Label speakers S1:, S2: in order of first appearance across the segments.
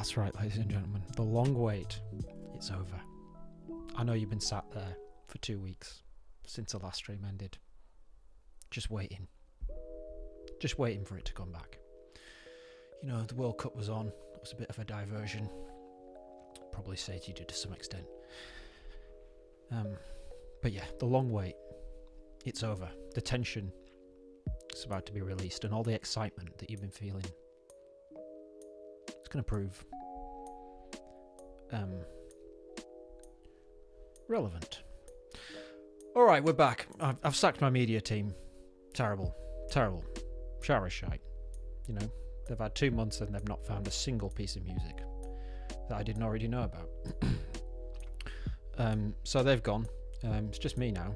S1: That's right, ladies and gentlemen. The long wait, it's over. I know you've been sat there for 2 weeks since the last stream ended. Just waiting. Just waiting for it to come back. You know, the World Cup was on. It was a bit of a diversion. Probably sated you to some extent. But yeah, the long wait, it's over. The tension is about to be released, and all the excitement that you've been feeling, it's going to prove relevant. All right, we're back. I've sacked my media team. Terrible. Shower shite. You know, they've had 2 months and they've not found a single piece of music that I didn't already know about. So they've gone. It's just me now,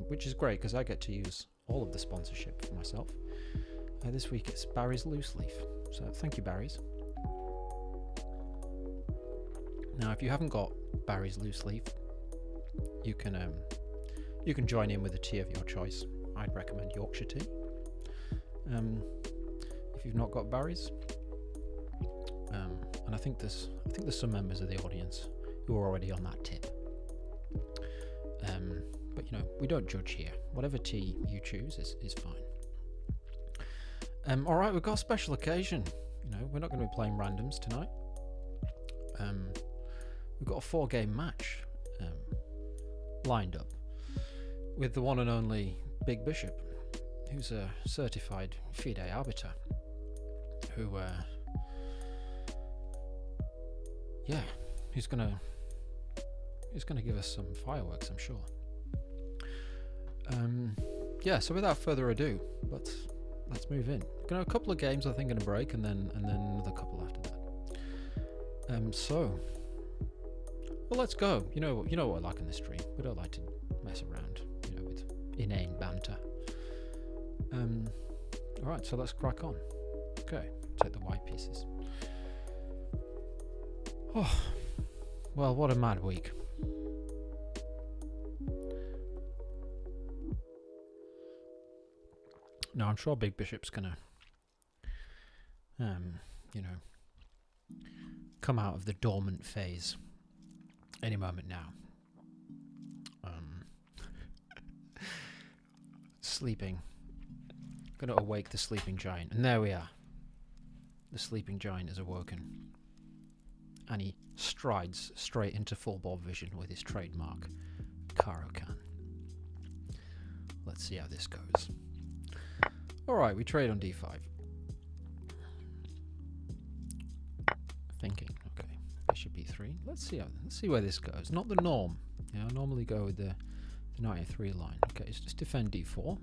S1: which is great because I get to use all of the sponsorship for myself. This week it's Barry's Loose Leaf. So thank you, Barry's. Now, if you haven't got Barry's Loose Leaf, you can join in with a tea of your choice. I'd recommend Yorkshire tea. If you've not got Barry's, and I think there's some members of the audience who are already on that tip. But you know, we don't judge here. Whatever tea you choose is fine. All right, we've got a special occasion. You know, we're not going to be playing randoms tonight. We've got a 4-game match lined up with the one and only Big Bishop, who's a certified FIDE arbiter, who, he's gonna give us some fireworks, I'm sure. So without further ado, let's move in. We're gonna have a couple of games, I think, in a break, and then another couple after that. Well, let's go. You know what I like in the stream. We don't like to mess around, you know, with inane banter. All right, so let's crack on. Okay, take the white pieces. Oh, well, what a mad week. No, I'm sure Big Bishop's gonna, come out of the dormant phase any moment now. Sleeping. Gonna awake the sleeping giant. And there we are. The sleeping giant is awoken. And he strides straight into full ball vision with his trademark Karokan. Let's see how this goes. Alright, we trade on d5. Thinking, okay. Bishop e3. Let's see where this goes. Not the norm. I normally go with the knight a3 line. Okay, let's just defend d4.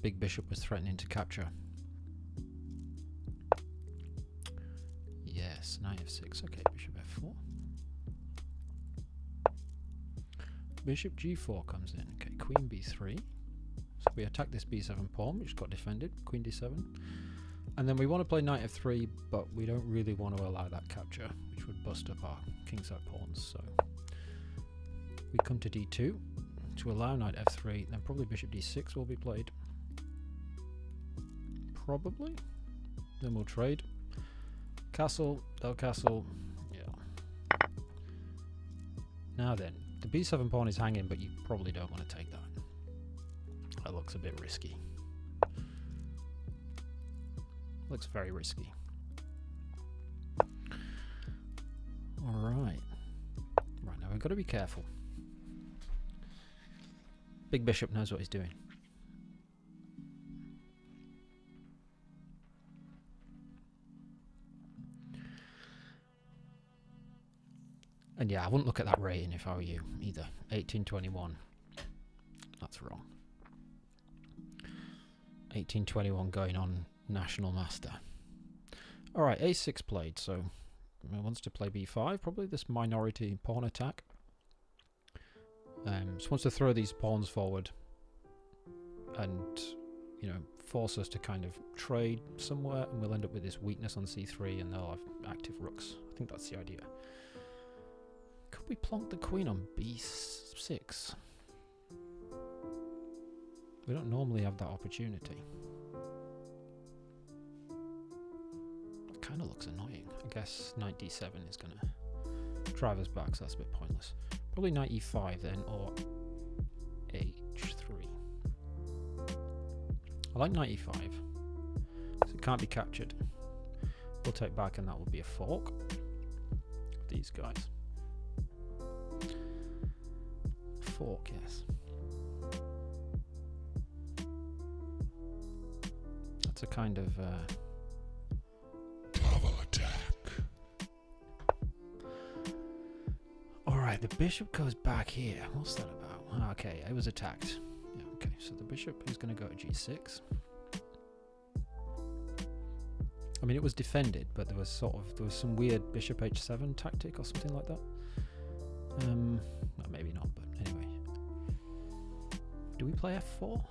S1: Big Bishop was threatening to capture. Yes, knight f6. Okay, bishop f4. Bishop g4 comes in. Okay, queen b3. So we attack this b7 pawn, which got defended. Queen d7. And then we want to play knight f3, but we don't really want to allow that capture, which would bust up our kingside pawns. So we come to d2 to allow knight f3. Then probably bishop d6 will be played. Probably. Then we'll trade. Castle, del castle. Yeah. Now then, the b7 pawn is hanging, but you probably don't want to take that. That looks a bit risky. Looks very risky. Alright. Right, now we've got to be careful. Big Bishop knows what he's doing. And yeah, I wouldn't look at that rating if I were you either. 1821. That's wrong. 1821 going on National Master. Alright, a6 played, so he wants to play b5, probably this minority pawn attack. Just wants to throw these pawns forward and, you know, force us to kind of trade somewhere, and we'll end up with this weakness on c3 and they'll have active rooks. I think that's the idea. Could we plonk the queen on b6? We don't normally have that opportunity. kind of looks annoying. I guess knight d7 is going to drive us back, so that's a bit pointless. Probably knight e5 then, or h3. I like knight e5, so it can't be captured. We'll take back, and that will be a fork of these guys. Fork, yes. That's a kind of
S2: double attack.
S1: Alright, the bishop goes back here. What's that about? Oh, okay, it was attacked. Yeah, okay, so the bishop is going to go to g6. I mean, it was defended, but there was some weird bishop h7 tactic or something like that. No, maybe not, but anyway. Do we play f4?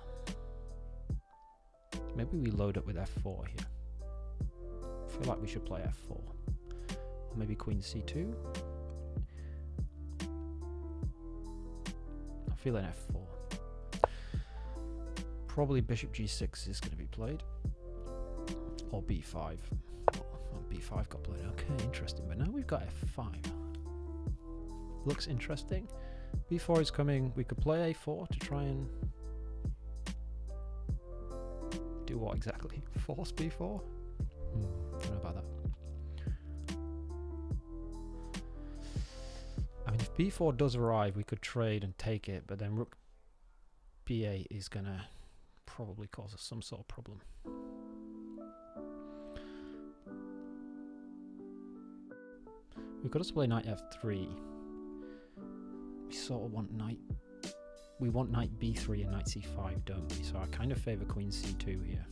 S1: Maybe we load up with f4 here. I feel like we should play f4. Or maybe queen c2. I'm feeling f4. Probably bishop g6 is going to be played. Or b5. Oh, b5 got played. Okay, interesting. But now we've got f5. Looks interesting. b4 is coming. We could play a4 to try and do what exactly? Force b4? Don't know about that. I mean, if b4 does arrive, we could trade and take it, but then rook b8 is going to probably cause us some sort of problem. We've got to play knight f3. We sort of want knight... We want knight b3 and knight c5, don't we? So I kind of favour queen c2 here.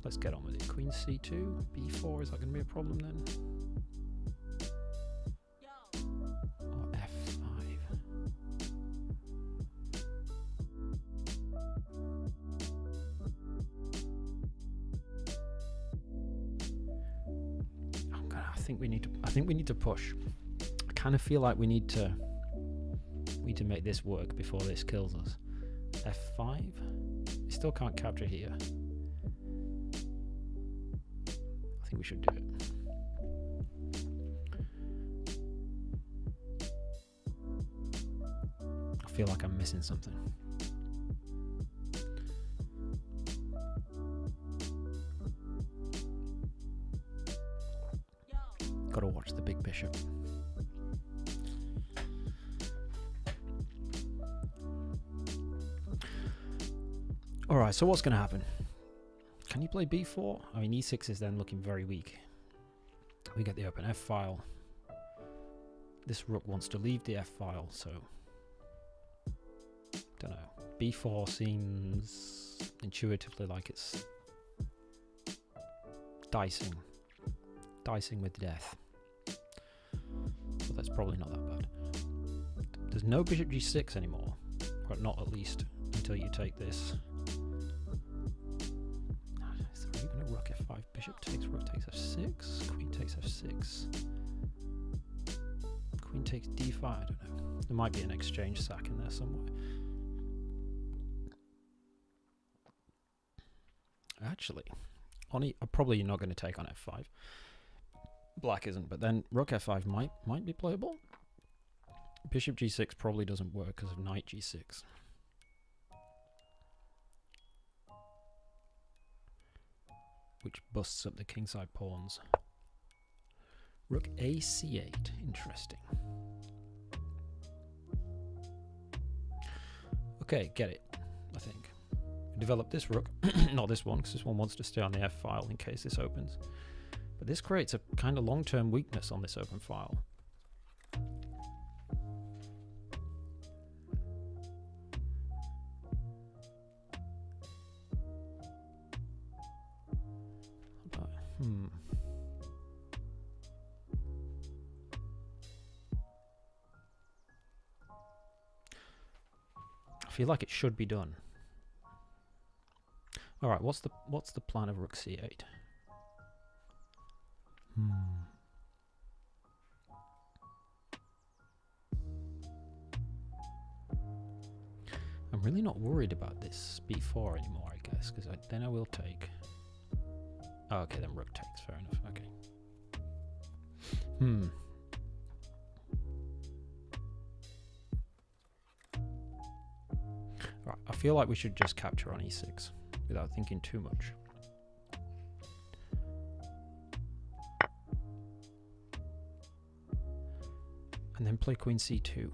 S1: Let's get on with it. Queen c2, b4, is that going to be a problem then? Or f5. I think we need to push. I kind of feel like we need to make this work before this kills us. f5. We still can't capture here. I think we should do it. I feel like I'm missing something. Gotta watch the big bishop. Alright, so what's going to happen? Can you play b4? I mean, e6 is then looking very weak. We get the open f file. This rook wants to leave the f file, so... don't know. b4 seems intuitively like it's... dicing. Dicing with death. But that's probably not that bad. There's no bishop g6 anymore. Or not at least until you take this. Is there even a rook f5? Bishop takes, rook takes f6, queen takes f6. Queen takes d5, I don't know. There might be an exchange sack in there somewhere. Actually, probably you're not going to take on f5. Black isn't, but then rook f5 might be playable. Bishop g6 probably doesn't work because of knight g6. Which busts up the kingside pawns. Rook a c8, interesting. Okay, get it, I think. Develop this rook, not this one, because this one wants to stay on the f file in case this opens. But this creates a kind of long-term weakness on this open file. I feel like it should be done. All right, what's the plan of rook c8? I'm really not worried about this b4 anymore, I guess, because then I will take... Oh, okay, then rook takes, fair enough. Right, I feel like we should just capture on e6 without thinking too much. And then play queen c2.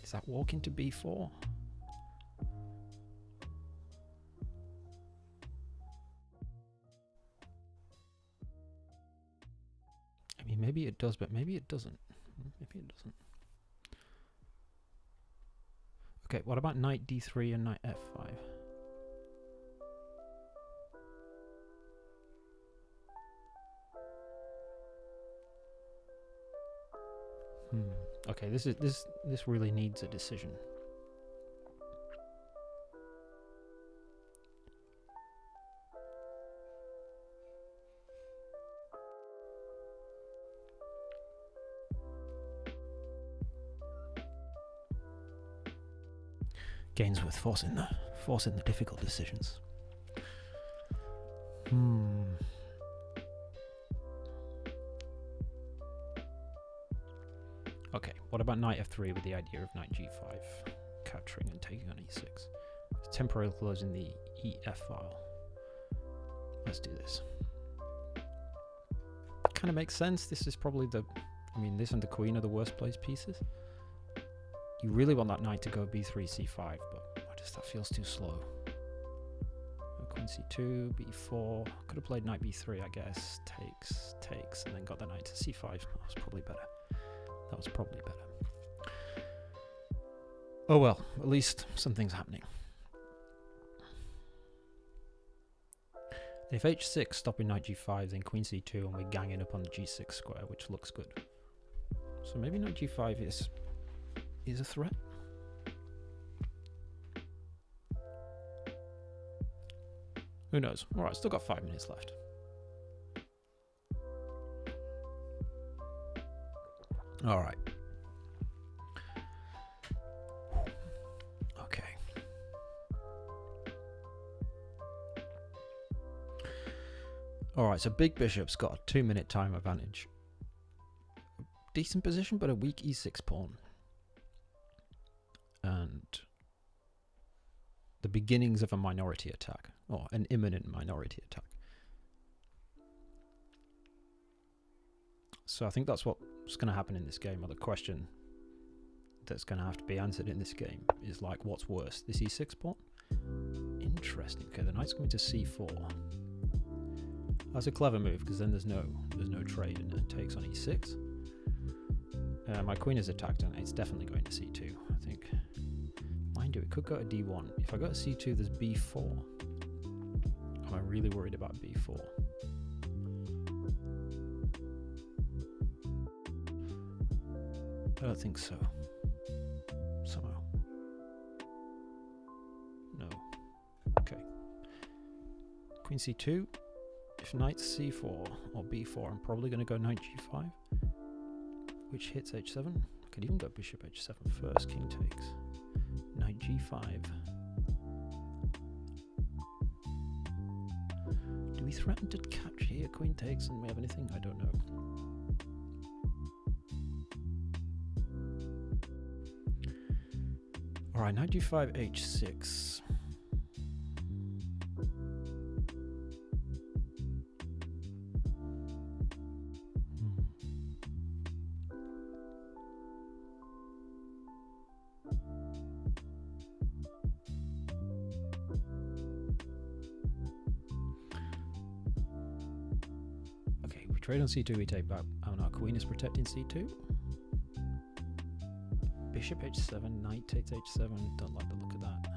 S1: Is that walk into b4? I mean, maybe it does, but maybe it doesn't. Maybe it doesn't. Okay, what about knight d3 and knight f5? Okay, this really needs a decision. Gainsworth forcing the difficult decisions. Okay, what about knight f3 with the idea of knight g5 capturing and taking on e6? Temporarily closing the ef file. Let's do this. Kind of makes sense. This is probably this and the queen are the worst placed pieces. You really want that knight to go b3, c5, but that feels too slow. Queen c2, b4. Could have played knight b3, I guess. Takes, and then got the knight to c5. That was probably better. Oh well, at least something's happening. If h6 stopping knight g5, then queen c2, and we're ganging up on the g6 square, which looks good. So maybe knight g5 is a threat. Who knows? Alright, still got 5 minutes left. Alright. Okay. Alright, so big bishop's got a 2-minute time advantage. Decent position, but a weak e6 pawn. And the beginnings of a minority attack, or an imminent minority attack. So I think that's what's going to happen in this game, or the question that's going to have to be answered in this game is like, what's worse, this e6 pawn? Interesting. Okay, the knight's going to c4. That's a clever move because then there's no trade and it takes on e6. My queen is attacked and it's definitely going to c2, I think. Mind you, it could go to d1. If I go to c2, there's b4. Am I really worried about b4? I don't think so. Somehow. No. Okay. Queen c2. If knight c4 or b4, I'm probably going to go knight g5, which hits h7. I could even go bishop h7 first. King takes. Knight g5. Do we threaten to capture here? Queen takes and we have anything? I don't know. Alright, knight g5, h6. Trade on c2, we take back. Oh no, queen is protecting c2. Bishop h7, knight takes h7. Don't like the look of that.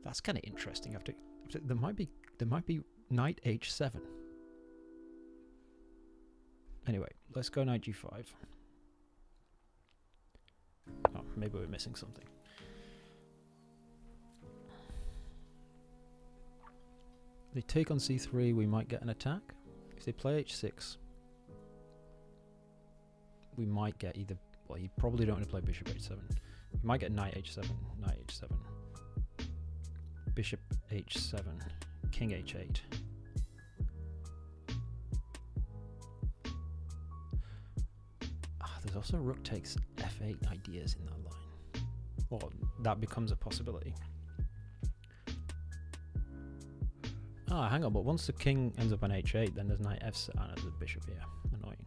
S1: That's kind of interesting. There might be knight h7. Anyway, let's go knight g5. Oh, maybe we're missing something. They take on c3, we might get an attack. If they play h6, we might get either... Well, you probably don't want to play bishop h7. You might get knight h7, knight h7. bishop h7, king h8. There's also rook takes f8 ideas in that line. Well, that becomes a possibility. Ah, hang on, but once the king ends up on h8, then there's knight f7. Ah, there's a bishop here. Annoying.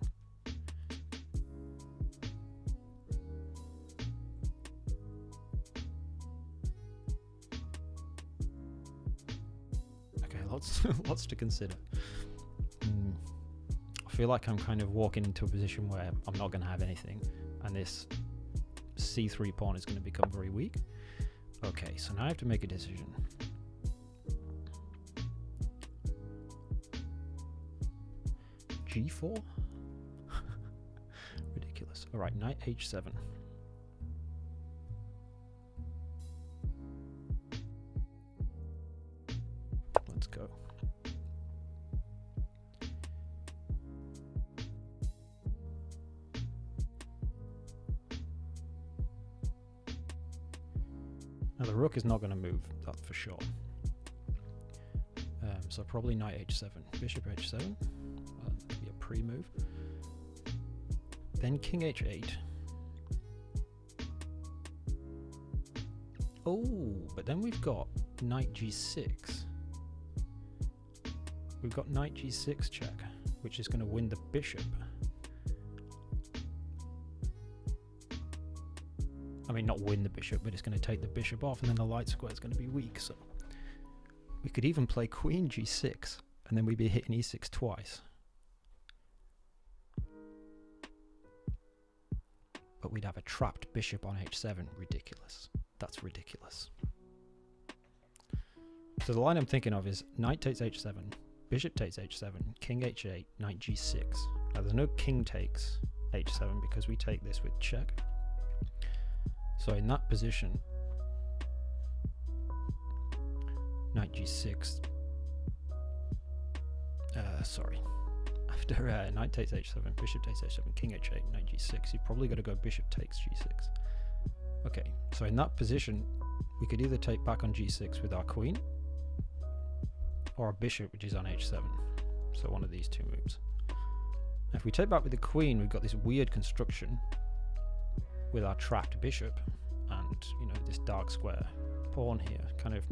S1: Okay, lots to consider. I feel like I'm kind of walking into a position where I'm not going to have anything, and this c3 pawn is going to become very weak. Okay, so now I have to make a decision. g4? Ridiculous. All right, knight h7. Let's go. Now the rook is not going to move, that's for sure. So probably knight h7, bishop h7. That could be a pre-move. Then king h8. Oh, but then we've got knight g6. We've got knight g6 check, which is going to win the bishop. I mean, not win the bishop, but it's going to take the bishop off, and then the light square is going to be weak. So we could even play queen g6, and then we'd be hitting e6 twice. But we'd have a trapped bishop on h7. Ridiculous. That's ridiculous. So the line I'm thinking of is knight takes h7, bishop takes h7, king h8, knight g6. Now there's no king takes h7 because we take this with check. So in that position, knight g6, after knight takes h7, bishop takes h7, king h8, knight g6, you've probably got to go bishop takes g6. Okay, so in that position, we could either take back on g6 with our queen, or our bishop, which is on h7. So one of these two moves. Now if we take back with the queen, we've got this weird construction with our trapped bishop and, you know, this dark square pawn here, kind of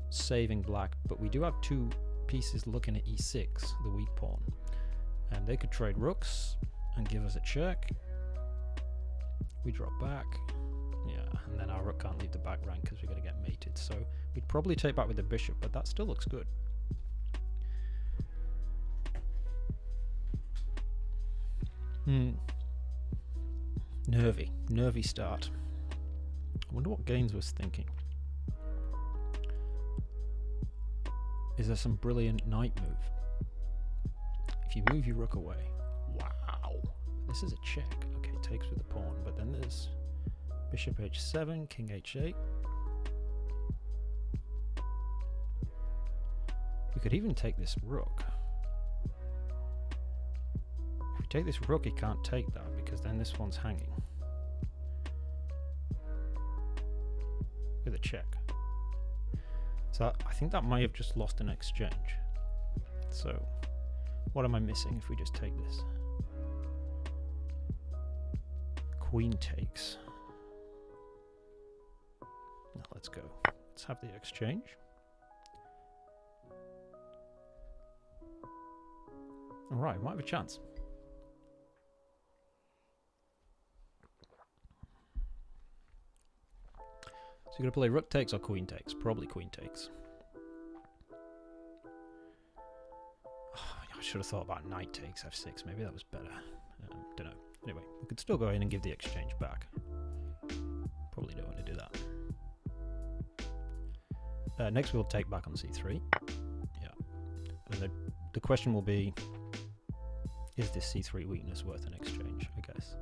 S1: saving black, but we do have two pieces looking at e6, the weak pawn, and they could trade rooks and give us a check. We drop back, yeah, and then our rook can't leave the back rank because we're going to get mated, so we'd probably take back with the bishop, but that still looks good. Nervy start. I wonder what Gaines was thinking. Is there some brilliant knight move? If you move your rook away, wow, this is a check. Okay, takes with the pawn, but then there's bishop h7, king h8. We could even take this rook. If we take this rook, he can't take that because then this one's hanging. With a check. So I think that might have just lost an exchange. So what am I missing if we just take this? Queen takes. Now let's go. Let's have the exchange. Alright, might have a chance. So you're going to play rook takes or queen takes? Probably queen takes. Oh, I should have thought about knight takes f6. Maybe that was better. Don't know. Anyway, we could still go in and give the exchange back. Probably don't want to do that. Next we'll take back on c3. Yeah. And the question will be, is this c3 weakness worth an exchange, I guess.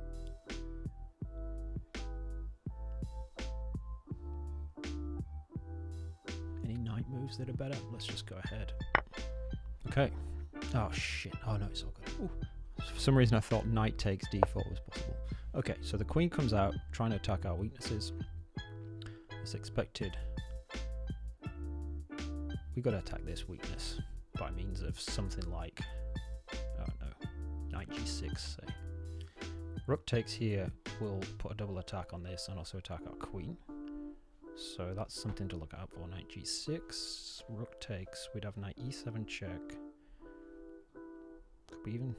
S1: Moves that are better. Let's just go ahead. Okay. Oh shit. Oh no, it's all good. Ooh. For some reason I thought knight takes d4 was possible. Okay, so the queen comes out trying to attack our weaknesses. As expected, we got to attack this weakness by means of something like, I don't know, knight g6, say. Rook takes here, we'll put a double attack on this and also attack our queen. So that's something to look out for. Knight g6, rook takes, we'd have knight e7 check. Could we even...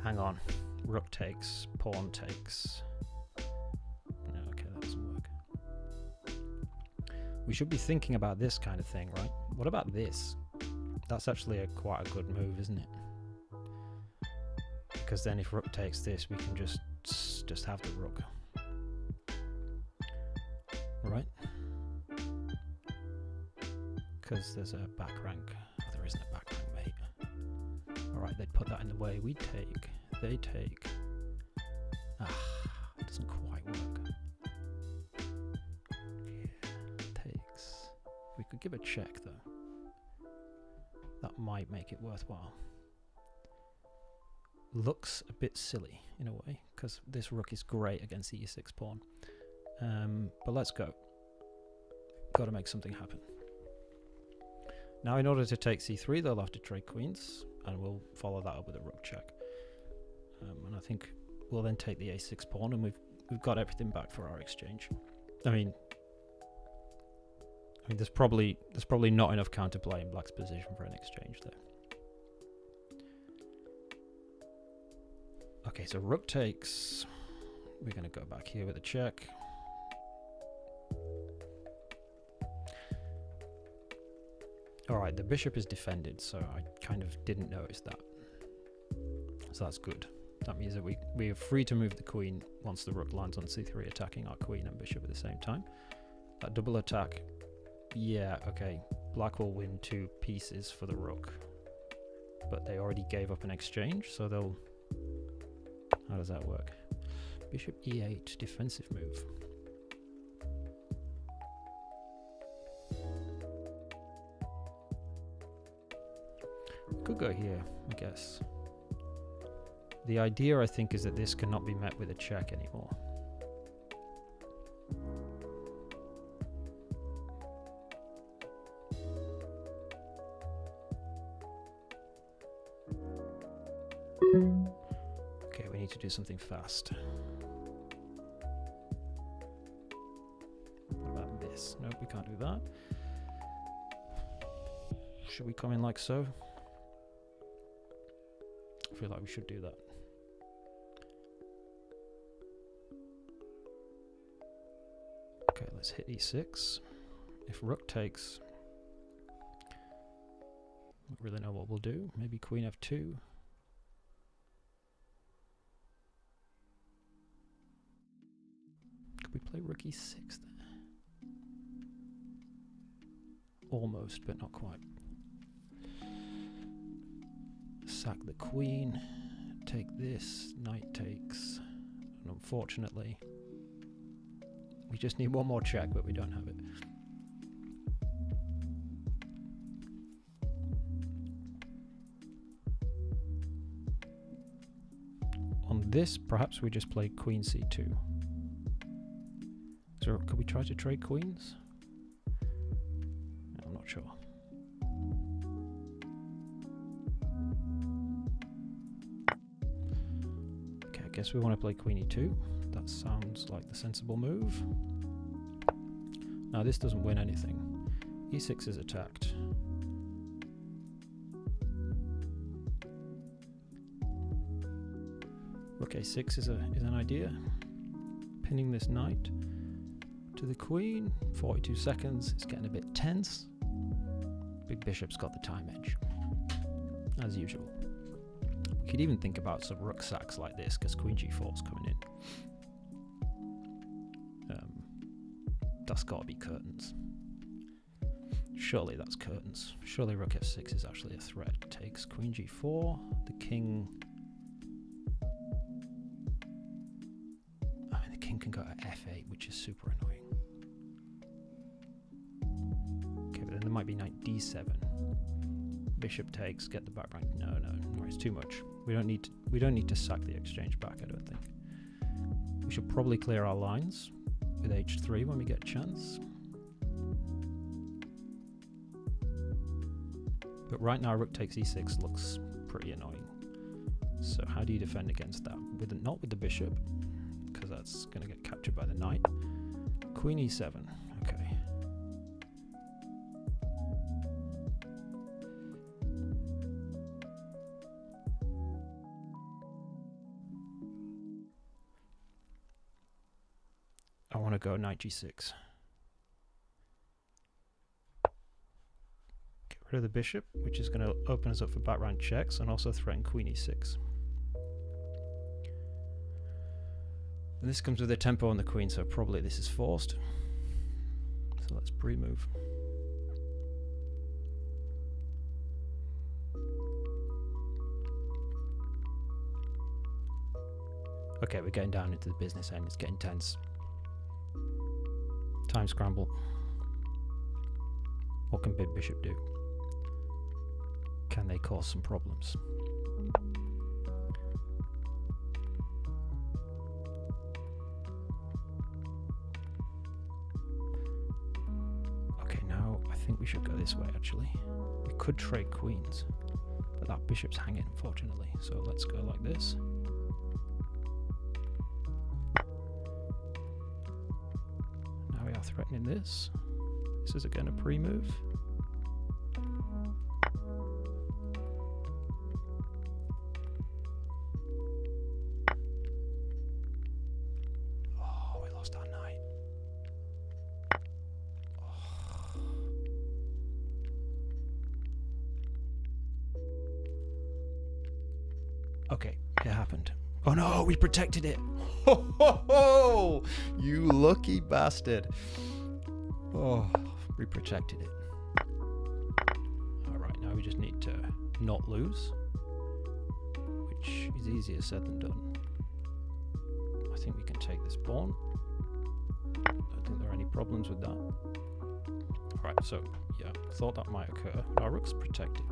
S1: Hang on. Rook takes, pawn takes. No, okay, that doesn't work. We should be thinking about this kind of thing, right? What about this? That's actually quite a good move, isn't it? Because then if rook takes this, we can just have the rook. Right? Because there's a back rank. Oh, there isn't a back rank, mate. Alright, they'd put that in the way. We take. They take. It doesn't quite work. Yeah, takes. We could give a check, though. That might make it worthwhile. Looks a bit silly in a way, because this rook is great against the e6 pawn. But let's go. Got to make something happen. Now, in order to take c3, they'll have to trade queens, and we'll follow that up with a rook check. And I think we'll then take the a6 pawn, and we've got everything back for our exchange. I mean, there's probably not enough counterplay in black's position for an exchange there. Okay, so rook takes. We're going to go back here with a check. Alright, the bishop is defended, so I kind of didn't notice that. So that's good. That means that we are free to move the queen once the rook lands on c3, attacking our queen and bishop at the same time. That double attack, yeah, okay. Black will win 2 pieces for the rook. But they already gave up an exchange, so they'll... How does that work? Bishop e8, defensive move. Could go here, I guess. The idea, I think, is that this cannot be met with a check anymore. Okay, we need to do something fast. What about this? Nope, we can't do that. Should we come in like so? I feel like we should do that. Okay, let's hit e6. If rook takes, I don't really know what we'll do. Maybe queen f2. Could we play rook e6 there? Almost, but not quite. Sack the queen, take this, knight takes, and unfortunately we just need one more check, but we don't have it. On this, perhaps we just play queen c2. So could we try to trade queens? I'm not sure. I guess we want to play queen e2. That sounds like the sensible move. Now this doesn't win anything. e6 is attacked. Rook a6 is an idea. Pinning this knight to the queen. 42 seconds. It's getting a bit tense. Big bishop's got the time edge, as usual. We could even think about some rook sacks like this, because queen g4 is coming in. That's got to be curtains. Surely that's curtains. Surely rook f6 is actually a threat. Takes queen g4. The king... I mean, the king can go to f8, which is super annoying. Okay, but then there might be knight d7. Bishop takes, get the back rank. No, it's too much. We don't need to sack the exchange back, I don't think. We should probably clear our lines with h3 when we get a chance. But right now rook takes e6 looks pretty annoying. So how do you defend against that? Not with the bishop, because that's going to get captured by the knight. Queen e7, okay. I want to go knight g6. Get rid of the bishop, which is going to open us up for background checks and also threaten queen e6. And this comes with a tempo on the queen, so probably this is forced. So let's pre-move. Okay, we're getting down into the business end. It's getting tense. Time scramble. What can Big Bishop do? Can they cause some problems? Okay, now I think we should go this way actually. We could trade queens, but that bishop's hanging unfortunately. So let's go like this. Now we are threatening this. This is again a pre-move. Oh, we lost our knight. Oh. Okay, it happened. Oh no, we protected it. Ho ho ho! You lucky bastard. Oh, we protected it. Alright, now we just need to not lose, which is easier said than done. I think we can take this pawn. I don't think there are any problems with that. Alright, so yeah, thought that might occur. Our rook's protected.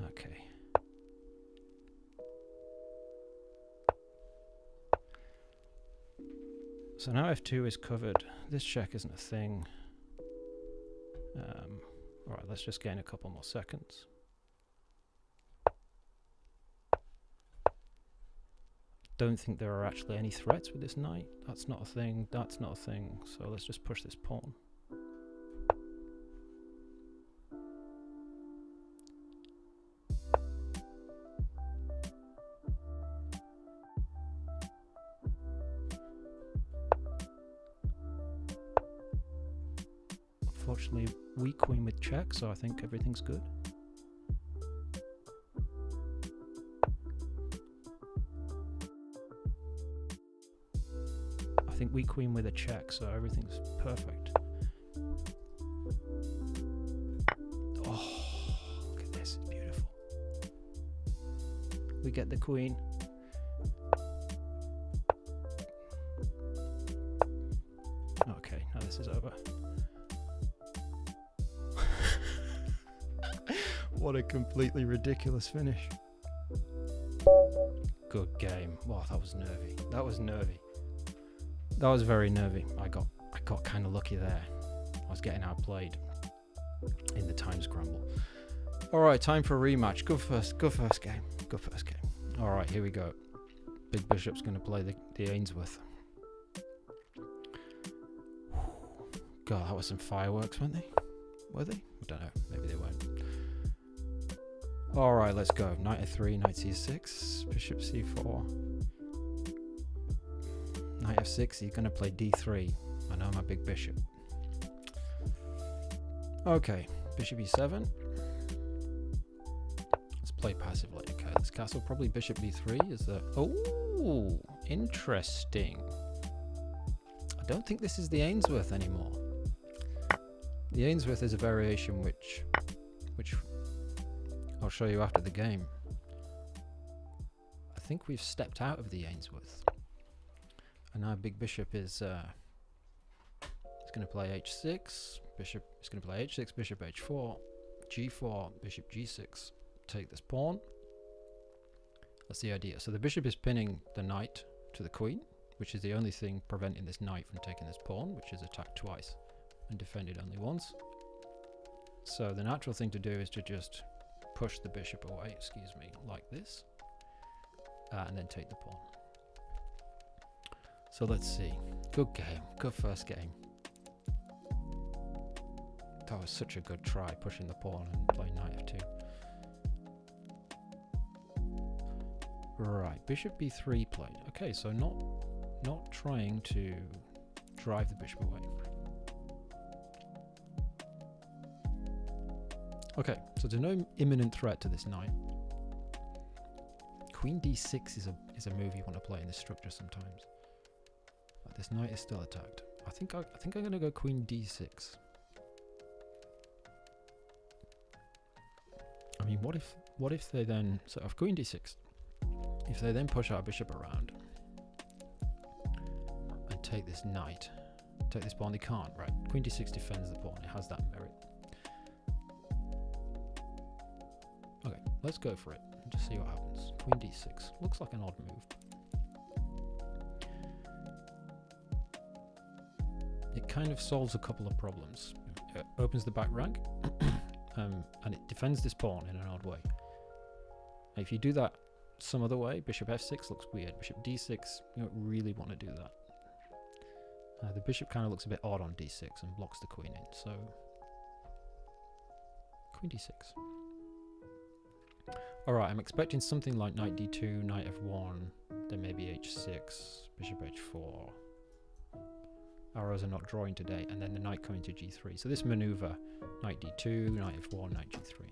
S1: Okay. So now f2 is covered. This check isn't a thing. Alright, let's just gain a couple more seconds. Don't think there are actually any threats with this knight. That's not a thing, that's not a thing. So let's just push this pawn. Unfortunately, weak queen with check, so I think everything's good. I think weak queen with a check, so everything's perfect. Oh, look at this, it's beautiful. We get the queen. Okay, now this is over. What a completely ridiculous finish. Good game. Wow, that was nervy. That was nervy. That was very nervy. I got kind of lucky there. I was getting outplayed in the time scramble. All right, time for a rematch. Good first game. Good first game. All right, here we go. Big Bishop's going to play the Ainsworth. God, that was some fireworks, weren't they? Were they? I don't know. Maybe they weren't. Alright, let's go. Knight f3, knight c6, bishop c4. Knight f6, he's going to play d3. I know my big bishop. Okay, bishop e7. Let's play passively. Okay, this castle, probably bishop b3 is the... Oh, interesting. I don't think this is the Ainsworth anymore. The Ainsworth is a variation which I'll show you after the game. I think we've stepped out of the Ainsworth, and now Big Bishop is going going to play h6, bishop is going to play h6, bishop h4, g4, bishop g6, take this pawn. That's the idea. So the bishop is pinning the knight to the queen, which is the only thing preventing this knight from taking this pawn, which is attacked twice and defended only once. So the natural thing to do is to just push the bishop away, excuse me, like this, and then take the pawn. So let's see. Good game. Good first game. That was such a good try, pushing the pawn and playing knight f2. Right, bishop b3 played. Okay, so not trying to drive the bishop away. Okay, so there's no imminent threat to this knight. Queen d6 is a move you want to play in this structure sometimes. But this knight is still attacked. I think I'm gonna go queen d6. I mean, what if they then, so if queen d6, if they then push our bishop around and take this knight, take this pawn, they can't, right? Queen d6 defends the pawn, it has that merit. Okay, let's go for it and just see what happens. Queen d6, looks like an odd move. It kind of solves a couple of problems. It opens the back rank, and it defends this pawn in an odd way. Now, if you do that some other way, bishop f6 looks weird. Bishop d6, you don't really want to do that. The bishop kind of looks a bit odd on d6 and blocks the queen in, so queen d6. Alright, I'm expecting something like knight d2, knight f1, then maybe h6, bishop h4. Arrows are not drawing today, and then the knight coming to g3. So this maneuver, knight d2, knight f1, knight g3.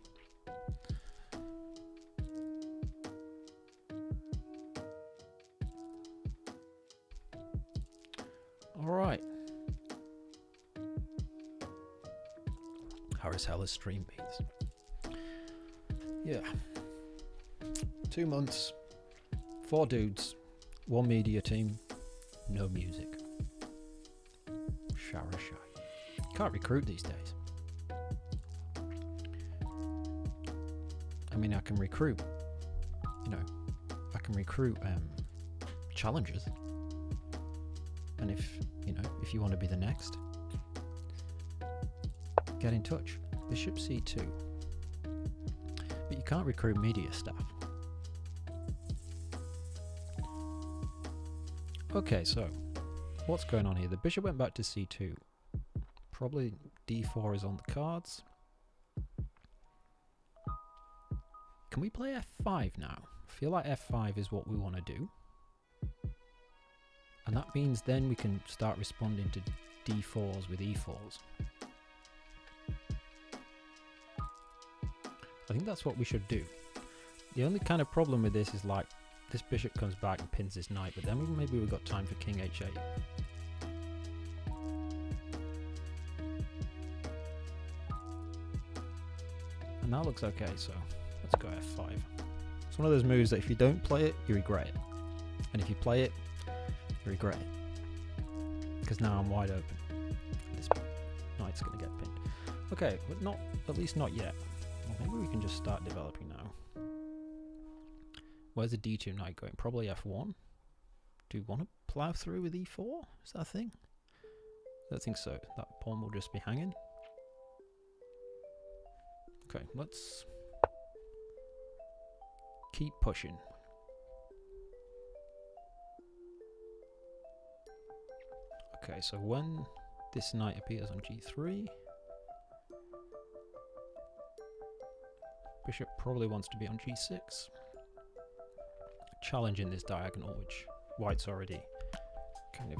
S1: Alright. Harris Heller's stream beats. Yeah. 2 months, 4 dudes, 1 media team, no music. Shower shy. Can't recruit these days. I mean, I can recruit, I can recruit challengers. And if you want to be the next, get in touch. Bishop c2. But you can't recruit media staff. Okay, so what's going on here? The bishop went back to c2. Probably d4 is on the cards. Can we play f5 now? I feel like f5 is what we want to do. And that means then we can start responding to d4s with e4s. I think that's what we should do. The only kind of problem with this is like, this bishop comes back and pins this knight, but then maybe we've got time for king h8. And that looks okay, so let's go f5. It's one of those moves that if you don't play it, you regret it. And if you play it, you regret it. Because now I'm wide open. This knight's going to get pinned. Okay, but not, at least not yet. Well, maybe we can just start developing now. Where's the d2 knight going? Probably f1. Do you want to plow through with e4? Is that a thing? I don't think so. That pawn will just be hanging. Okay, let's keep pushing. Okay, so when this knight appears on g3, bishop probably wants to be on g6. Challenging this diagonal, which white's already kind of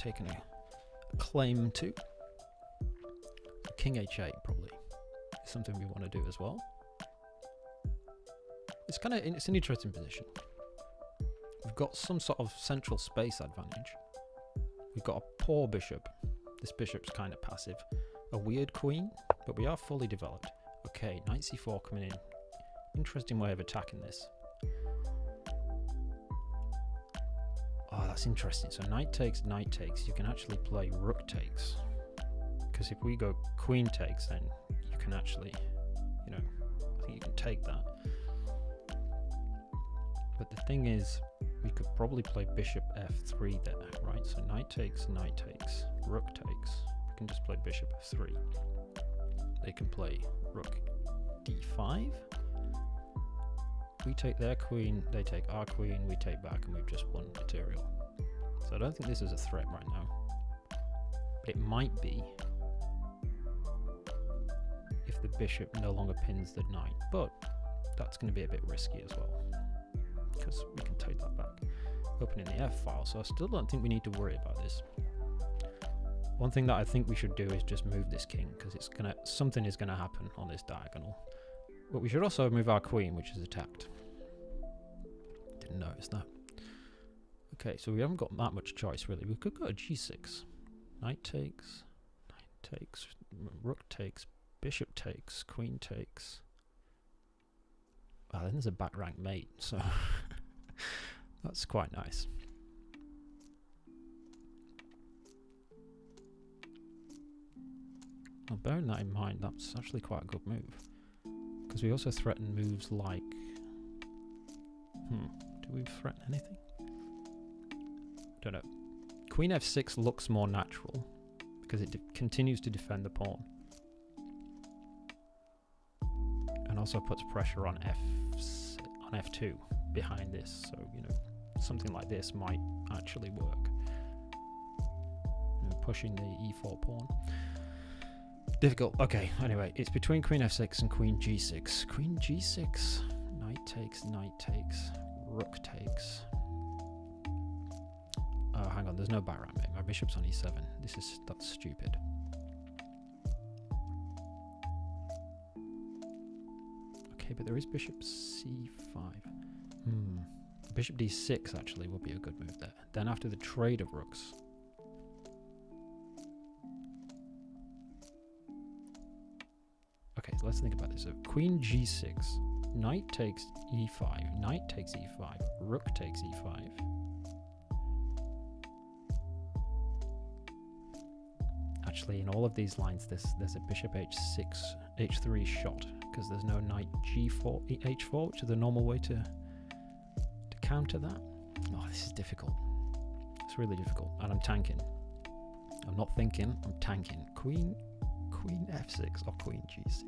S1: taken a claim to. King h8 probably is something we want to do as well. It's an interesting position. We've got some sort of central space advantage. We've got a poor bishop. This bishop's kind of passive. A weird queen, but we are fully developed. Okay, knight c4 coming in. Interesting way of attacking this. Oh, that's interesting. So knight takes, you can actually play rook takes. Because if we go queen takes, then you can actually, you know, I think you can take that. But the thing is, we could probably play bishop f3 there, right? So knight takes, rook takes. We can just play bishop f3. They can play rook d5. We take their queen, they take our queen, we take back, and we've just won material. So I don't think this is a threat right now. But it might be if the bishop no longer pins the knight. But that's going to be a bit risky as well, because we can take that back. Opening the f file, so I still don't think we need to worry about this. One thing that I think we should do is just move this king, because something is gonna happen on this diagonal. But we should also move our queen, which is attacked. Didn't notice that. Okay, so we haven't got that much choice really. We could go to g6. Knight takes, rook takes, bishop takes, queen takes. Well, then there's a back rank mate, so that's quite nice. Well, bearing that in mind, that's actually quite a good move. Because we also threaten moves like... do we threaten anything? Don't know. Queen f6 looks more natural, because it continues to defend the pawn. And also puts pressure on f2 behind this, so, you know, something like this might actually work. You know, pushing the e4 pawn. Difficult. Okay, anyway, it's between queen f6 and queen g6. Queen g6, knight takes, rook takes. Oh, hang on, there's no back rank, mate. My bishop's on e7. That's stupid. Okay, but there is bishop c5. Bishop d6 actually would be a good move there. Then after the trade of rooks. Okay, so let's think about this. So queen g6, knight takes e5, knight takes e5, rook takes e5. Actually, in all of these lines, there's a bishop h6, h3 shot, because there's no knight g4, h4, which is the normal way to counter that. Oh, this is difficult. It's really difficult, and I'm tanking. I'm not thinking, I'm tanking. Queen f6 or queen g6.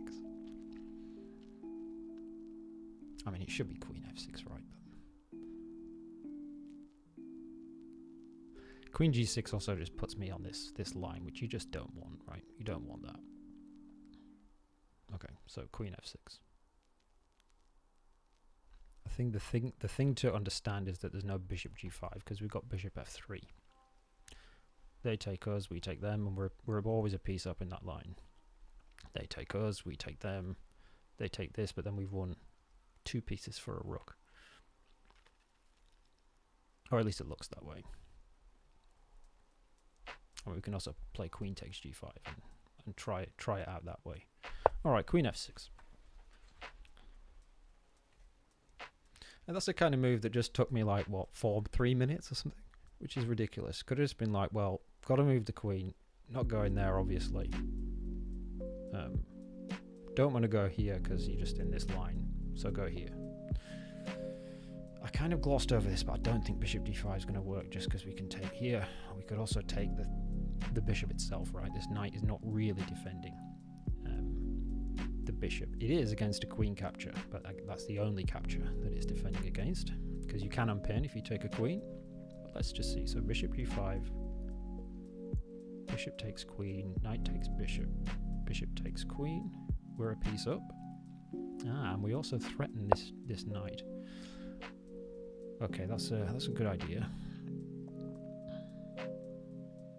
S1: I mean, it should be queen f6, right? But queen g6 also just puts me on this line, which you just don't want, right? You don't want that. Okay, so queen f6. I think the thing to understand is that there's no bishop g5 because we've got bishop f3. They take us, we take them, and we're always a piece up in that line. They take us, we take them. They take this, but then we've won 2 pieces for a rook. Or at least it looks that way. And we can also play queen takes g5 and try it out that way. Alright, queen f6. And that's the kind of move that just took me like, what, 3 minutes or something? Which is ridiculous. Could have just been like, well, got to move the queen. Not going there, obviously. Don't want to go here because you're just in this line. So go here. I kind of glossed over this, but I don't think bishop d5 is going to work just because we can take here. We could also take the bishop itself, right? This knight is not really defending the bishop. It is against a queen capture, but that's the only capture that it's defending against, because you can unpin if you take a queen. But let's just see. So bishop g5, bishop takes queen, knight takes bishop, bishop takes queen. We're a piece up. And we also threaten this knight. Okay, that's a good idea.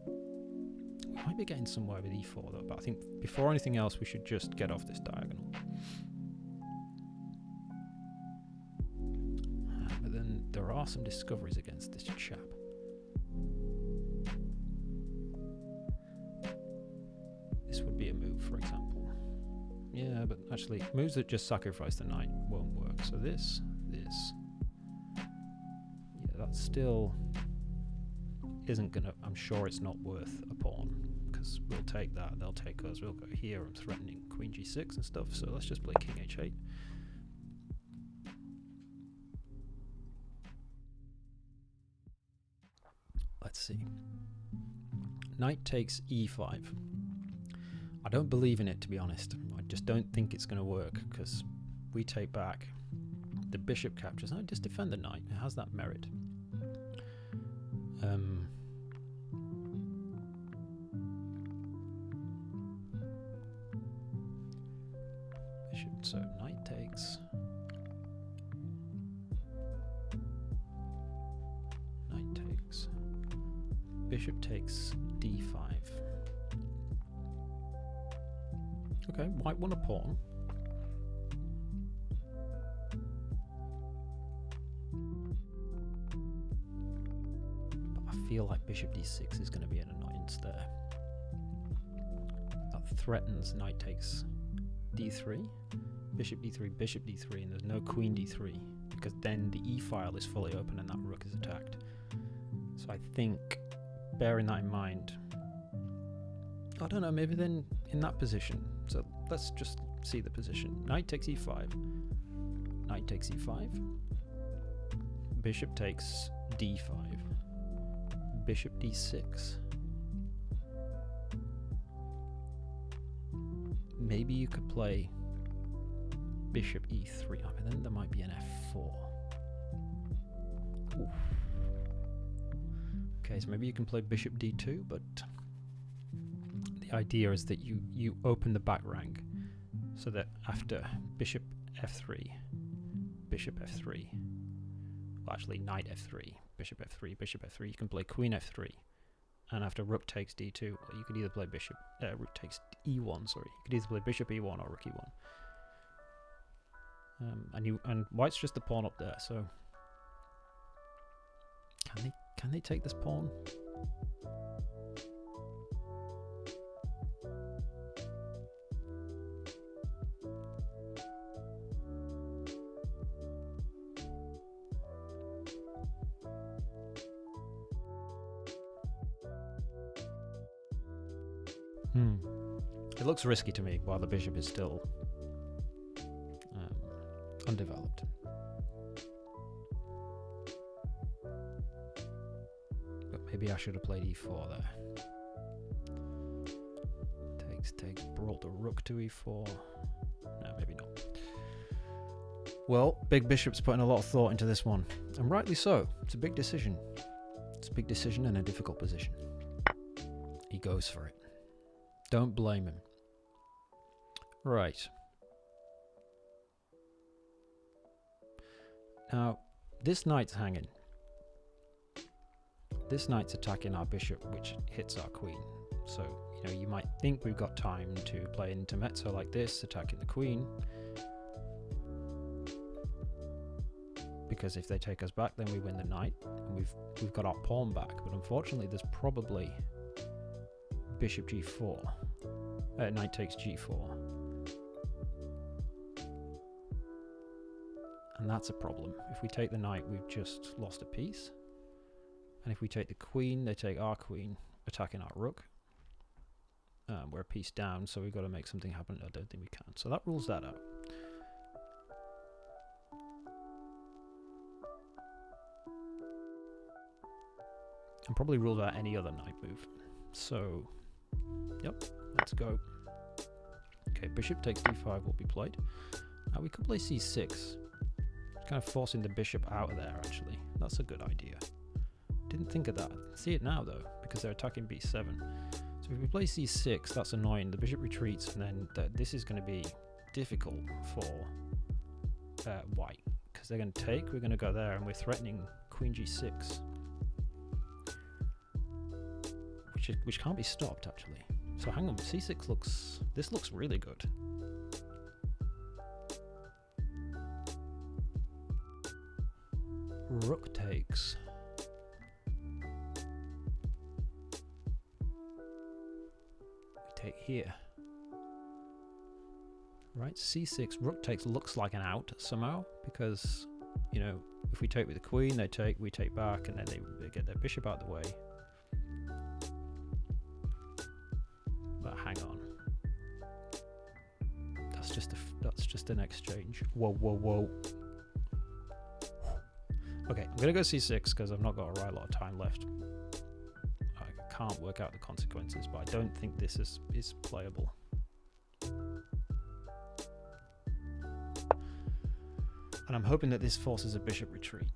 S1: We might be getting somewhere with e4 though, but I think before anything else we should just get off this diagonal. But then there are some discoveries against this chap. This would be a move, for example. Yeah, but actually moves that just sacrifice the knight won't work. So this. Yeah, that still isn't gonna, I'm sure it's not worth a pawn, because because we'll take that, they'll take us, we'll go here, I'm threatening queen g6 and stuff, so let's just play king h8. Let's see. Knight takes e5. I don't believe in it, to be honest. I just don't think it's going to work, because we take back, the bishop captures. No, just defend the knight. It has that merit. Bishop, so knight takes. Knight takes. Bishop takes d5. Okay, white won a pawn. But I feel like bishop d6 is going to be an annoyance there. That threatens knight takes d3, bishop d3, and there's no queen d3, because then the e file is fully open and that rook is attacked. So I think, bearing that in mind, I don't know, maybe then in that position. So let's just see the position. Knight takes e5. Knight takes e5. Bishop takes d5. Bishop d6. Maybe you could play bishop e3. I mean, then there might be an f4. Oof. Okay, so maybe you can play bishop d2, but the idea is that you open the back rank so that after bishop f3, bishop f3, well actually knight f3, bishop f3, bishop f3, you can play queen f3, and after rook takes d2, well, you could either play rook takes e1, sorry, you could either play bishop e1 or rook e1. And white's just the pawn up there, so can they take this pawn? It looks risky to me while the bishop is still undeveloped. But maybe I should have played e4 there. Takes, brought the rook to e4. No, maybe not. Well, Big Bishop's putting a lot of thought into this one, and rightly so. It's a big decision. It's a big decision and a difficult position. He goes for it. Don't blame him. Right. Now, this knight's hanging. This knight's attacking our bishop, which hits our queen. So, you know, you might think we've got time to play intermezzo like this, attacking the queen. Because if they take us back, then we win the knight, and we've got our pawn back. But unfortunately, there's probably bishop g4. Knight takes g4. And that's a problem. If we take the knight, we've just lost a piece. And if we take the queen, they take our queen, attacking our rook. We're a piece down, so we've got to make something happen. I don't think we can. So that rules that out. And probably ruled out any other knight move. So, yep, let's go. Okay, bishop takes d5 will be played. Now we could play c6. Kind of forcing the bishop out of there, actually. That's a good idea. Didn't think of that. See it now, though, because they're attacking b7. So if we play c6, that's annoying. The bishop retreats, and then this is going to be difficult for white. Because they're going to take, we're going to go there, and we're threatening queen g6. Which can't be stopped, actually. So hang on, c6 looks... This looks really good. Rook takes. We take here. Right, c6, rook takes looks like an out somehow, because, you know, if we take with the queen, they take, we take back, and then they get their bishop out of the way. that's just an exchange. Whoa, whoa, whoa. Okay, I'm gonna go c6 because I've not got a right lot of time left. I can't work out the consequences, but I don't think this is playable. And I'm hoping that this forces a bishop retreat.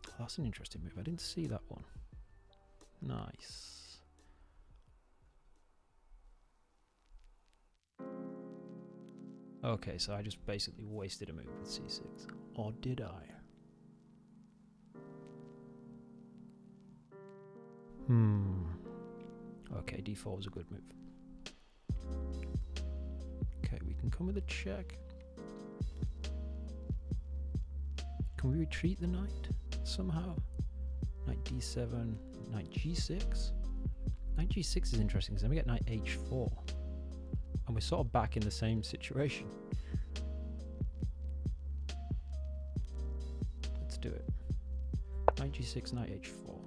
S1: Oh, that's an interesting move. I didn't see that one. Nice. Okay, so I just basically wasted a move with c6. Or did I? Okay, d4 was a good move. Okay, we can come with a check. Can we retreat the knight somehow? Knight d7, knight g6. Knight g6 is interesting because then we get knight h4. And we're sort of back in the same situation. Let's do it. Knight g6, knight h4.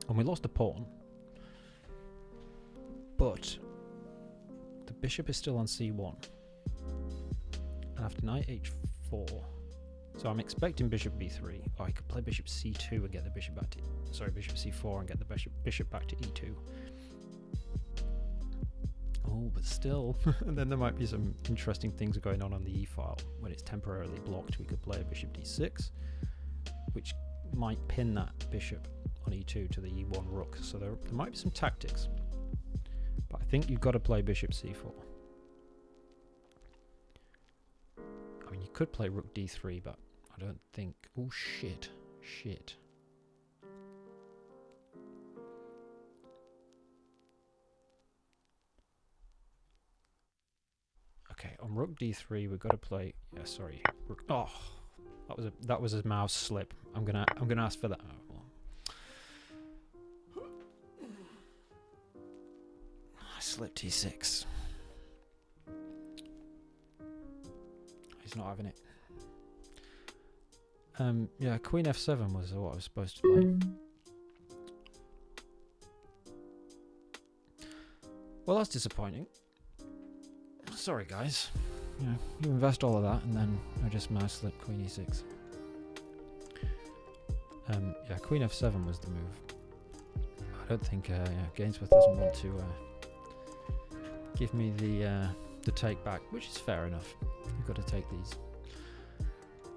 S1: And we lost a pawn. But the bishop is still on c1. And after knight h4... So I'm expecting bishop b3. Oh, I could play bishop c2 and get the bishop back to... Sorry, bishop c4 and get the bishop back to e2. Oh, but still. And then there might be some interesting things going on the e-file. When it's temporarily blocked, we could play a bishop d6, which might pin that bishop on e2 to the e1 rook. So there might be some tactics. But I think you've got to play bishop c4. I mean, you could play rook d3, but I don't think... Oh, shit. Shit. Okay, on rook d3, we've got to play... Yeah, sorry. Rook, oh, that was a mouse slip. I'm gonna ask for that. Oh, well. I slipped e6. He's not having it. Yeah, queen f7 was what I was supposed to play. Well, that's disappointing. Sorry, guys. You know, you invest all of that, and then I just mouse slip queen e6. Yeah, queen f7 was the move. I don't think Gainsworth doesn't want to give me the take back, which is fair enough. You've got to take these.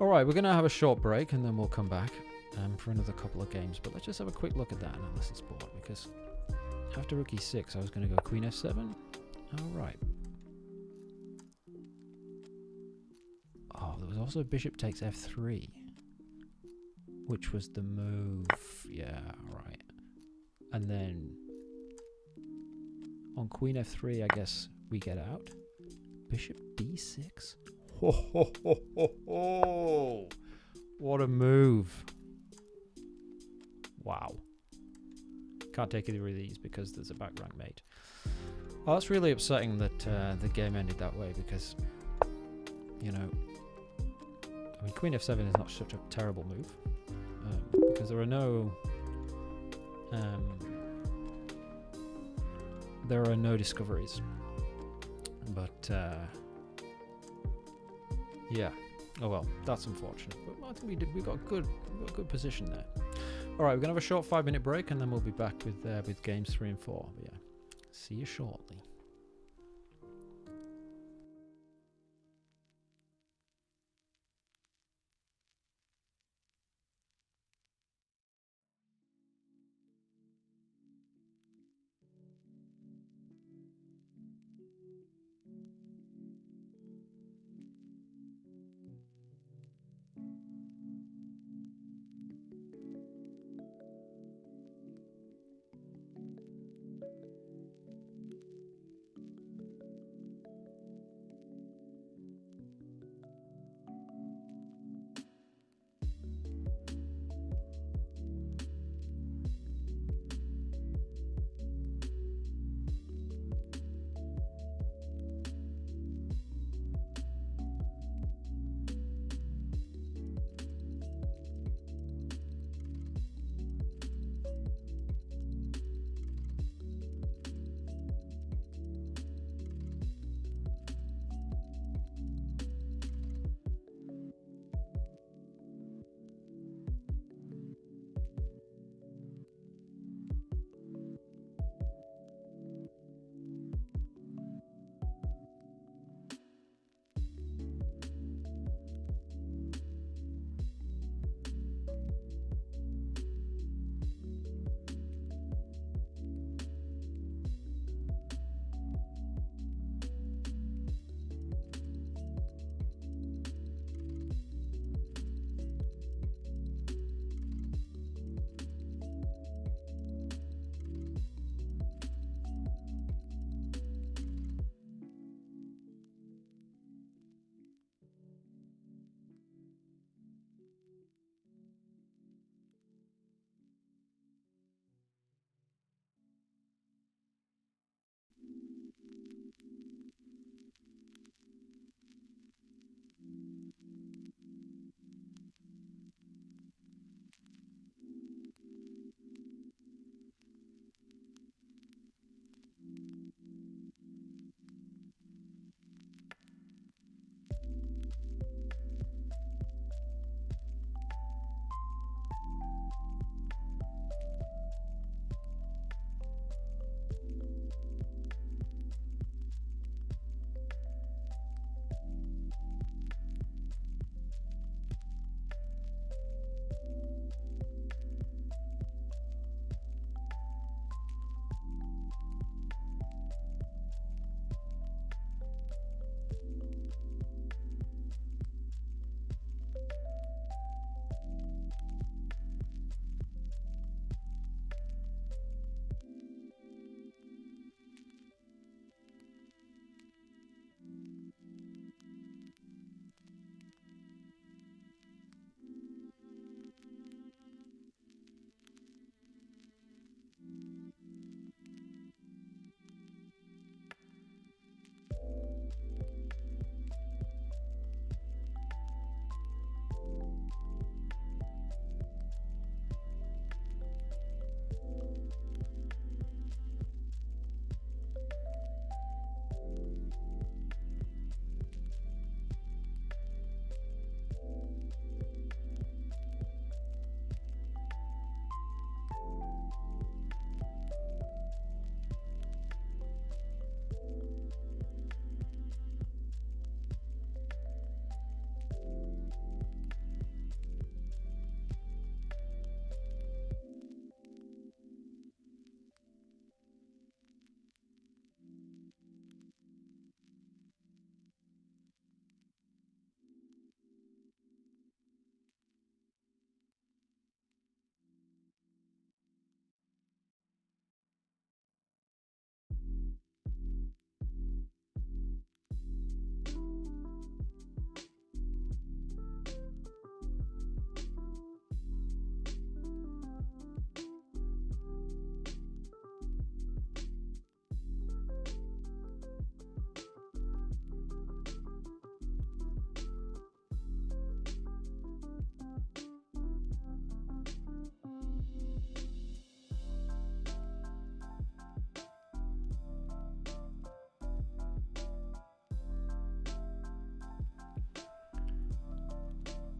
S1: Alright, we're going to have a short break and then we'll come back for another couple of games. But let's just have a quick look at that analysis board, because after rook e6 I was going to go queen f7. Alright. Oh, there was also bishop takes f3, which was the move. Yeah, right. And then on queen f3, I guess we get out. Bishop d6. Ho, ho, ho, ho, ho. What a move. Wow. Can't take either of these because there's a back rank mate. Oh, that's really upsetting that the game ended that way, because, you know, I mean, queen f7 is not such a terrible move, because there are no discoveries. But yeah, oh well, that's unfortunate. But I think we got a good position there. All right, we're gonna have a short 5-minute break, and then we'll be back with games 3 and 4. But yeah, see you shortly.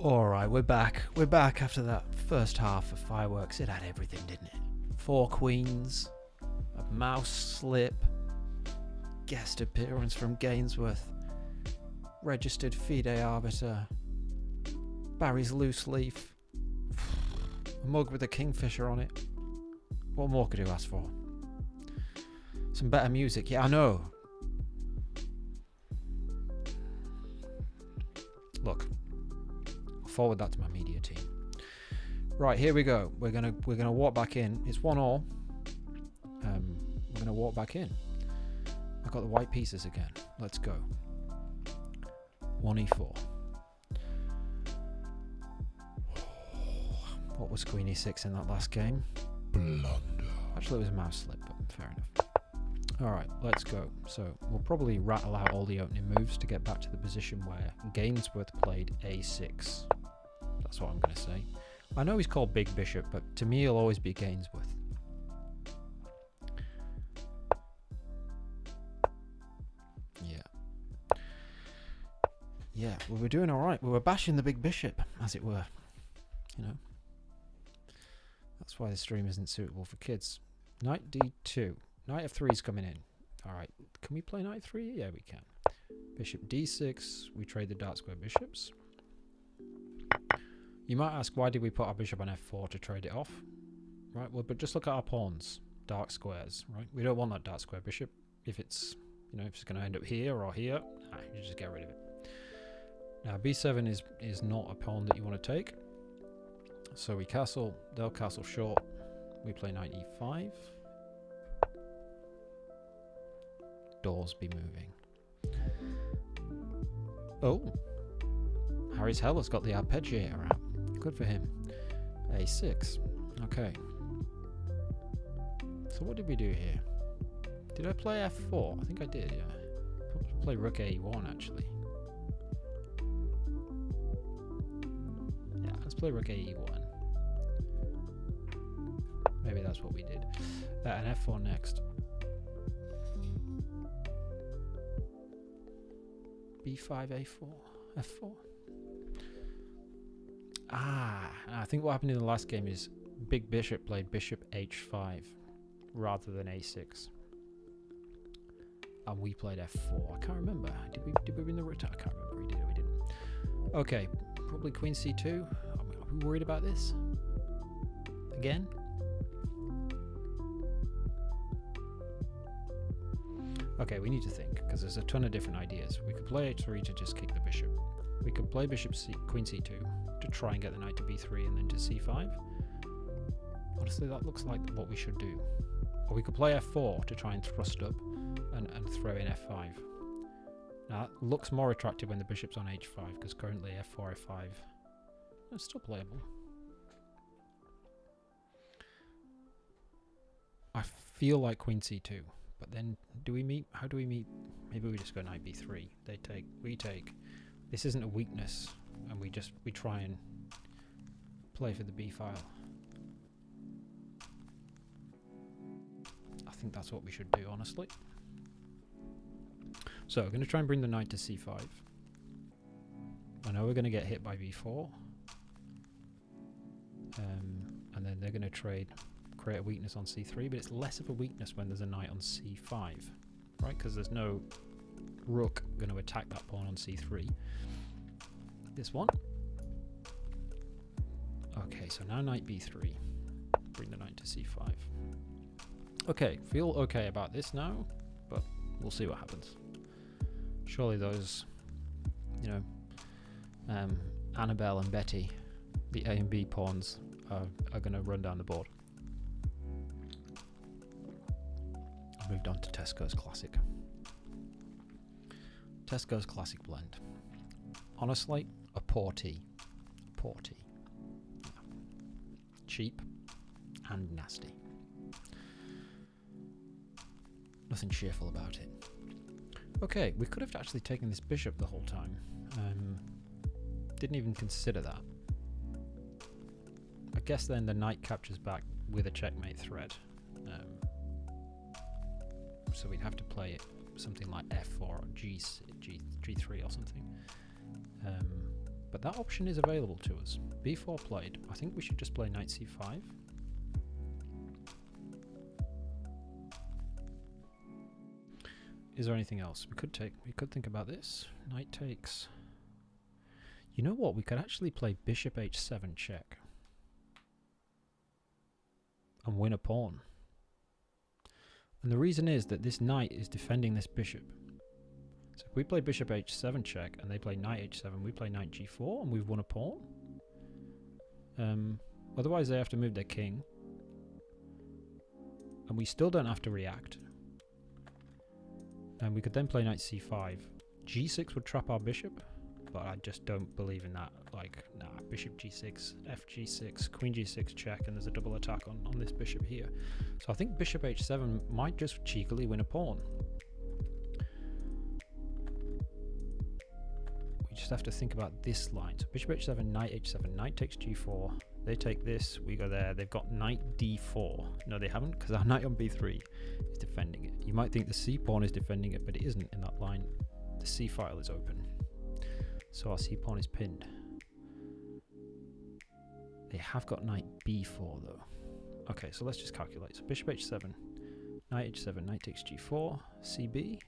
S1: Alright, we're back. We're back after that first half of fireworks. It had everything, didn't it? 4 queens, a mouse slip, guest appearance from Gainsworth, registered FIDE arbiter, Barry's loose leaf, a mug with a kingfisher on it. What more could you ask for? Some better music, yeah, I know. Look, I'll forward that to my media team. Right, here we go. We're gonna walk back in. It's 1-1. We're gonna walk back in. I've got the white pieces again. Let's go. 1e4. What was Queen e6 in that last game?
S2: Blunder.
S1: Actually, it was a mouse slip, but fair enough. Alright, let's go. So, we'll probably rattle out all the opening moves to get back to the position where Gainsworth played a6. That's what I'm going to say. I know he's called Big Bishop, but to me he'll always be Gainsworth. Yeah. Yeah, we were doing alright. We were bashing the Big Bishop, as it were. You know. That's why the stream isn't suitable for kids. Knight d2. Knight f3 is coming in. Alright, can we play knight 3? Yeah, we can. Bishop d6. We trade the dark square bishops. You might ask, why did we put our bishop on f4 to trade it off? Right, well, but just look at our pawns. Dark squares, right? We don't want that dark square bishop. If it's, you know, if it's going to end up here or here, you just get rid of it. Now, b7 is not a pawn that you want to take. So we castle, they'll castle short. We play knight e5. Doors be moving. Oh, Harry's Hell has got the arpeggiator out. Good for him. a6. Okay. So what did we do here? Did I play f4? I think I did, yeah. Probably play rook a1 actually. Yeah, let's play rook ae1. Maybe that's what we did. And f4 next. b5, a4, f4. I think what happened in the last game is Big Bishop played bishop h5 rather than a6. And we played f4. I can't remember. Did we win the rook? I can't remember. We did or we didn't. Okay, probably queen c2. Are we worried about this? Again? Okay, we need to think, because there's a ton of different ideas. We could play h3 to just kick the bishop. We could play bishop queen c2 to try and get the knight to b3 and then to c5. Honestly, that looks like what we should do. Or we could play f4 to try and thrust up and throw in f5. Now, that looks more attractive when the bishop's on h5, because currently f4, f5 is still playable. I feel like queen c2. But then, do we meet? How do we meet? Maybe we just go knight b3. They take, we take. This isn't a weakness, and we try and play for the b file. I think that's what we should do, honestly. So, we're going to try and bring the knight to c5. I know we're going to get hit by b4. And then they're going to create a weakness on c3, but it's less of a weakness when there's a knight on c5, right? Because there's no rook going to attack that pawn on c3. This one. Okay, so now knight b3. Bring the knight to c5. Okay, feel okay about this now, but we'll see what happens. Surely those, you know, Annabelle and Betty, the A and B pawns, are going to run down the board. Moved on to Tesco's Classic. Tesco's Classic Blend. Honestly, a poor tea. Poor tea. Yeah. Cheap and nasty. Nothing cheerful about it. Okay, we could have actually taken this bishop the whole time. Didn't even consider that. I guess then the knight captures back with a checkmate threat. So we'd have to play it something like f4 or g3 or something. But that option is available to us. b4 played. I think we should just play knight c5. Is there anything else we could take? We could think about this. Knight takes. You know what? We could actually play bishop h7 check and win a pawn. And the reason is that this knight is defending this bishop. So if we play bishop h7 check and they play knight h7, we play knight g4 and we've won a pawn. Otherwise they have to move their king. And we still don't have to react. And we could then play knight c5. g6 would trap our bishop, but I just don't believe in that. Like, nah, bishop g6, f g6, queen g6 check, and there's a double attack on this bishop here. So I think bishop h7 might just cheekily win a pawn. We just have to think about this line. So bishop h7, knight takes g4. They take this, we go there. They've got knight d4. No, they haven't, because our knight on b3 is defending it. You might think the c pawn is defending it, but it isn't in that line. The c file is open. So our c pawn is pinned. They have got knight b4 though. Okay, so let's just calculate. So bishop h7, knight h7, knight takes g4, cb.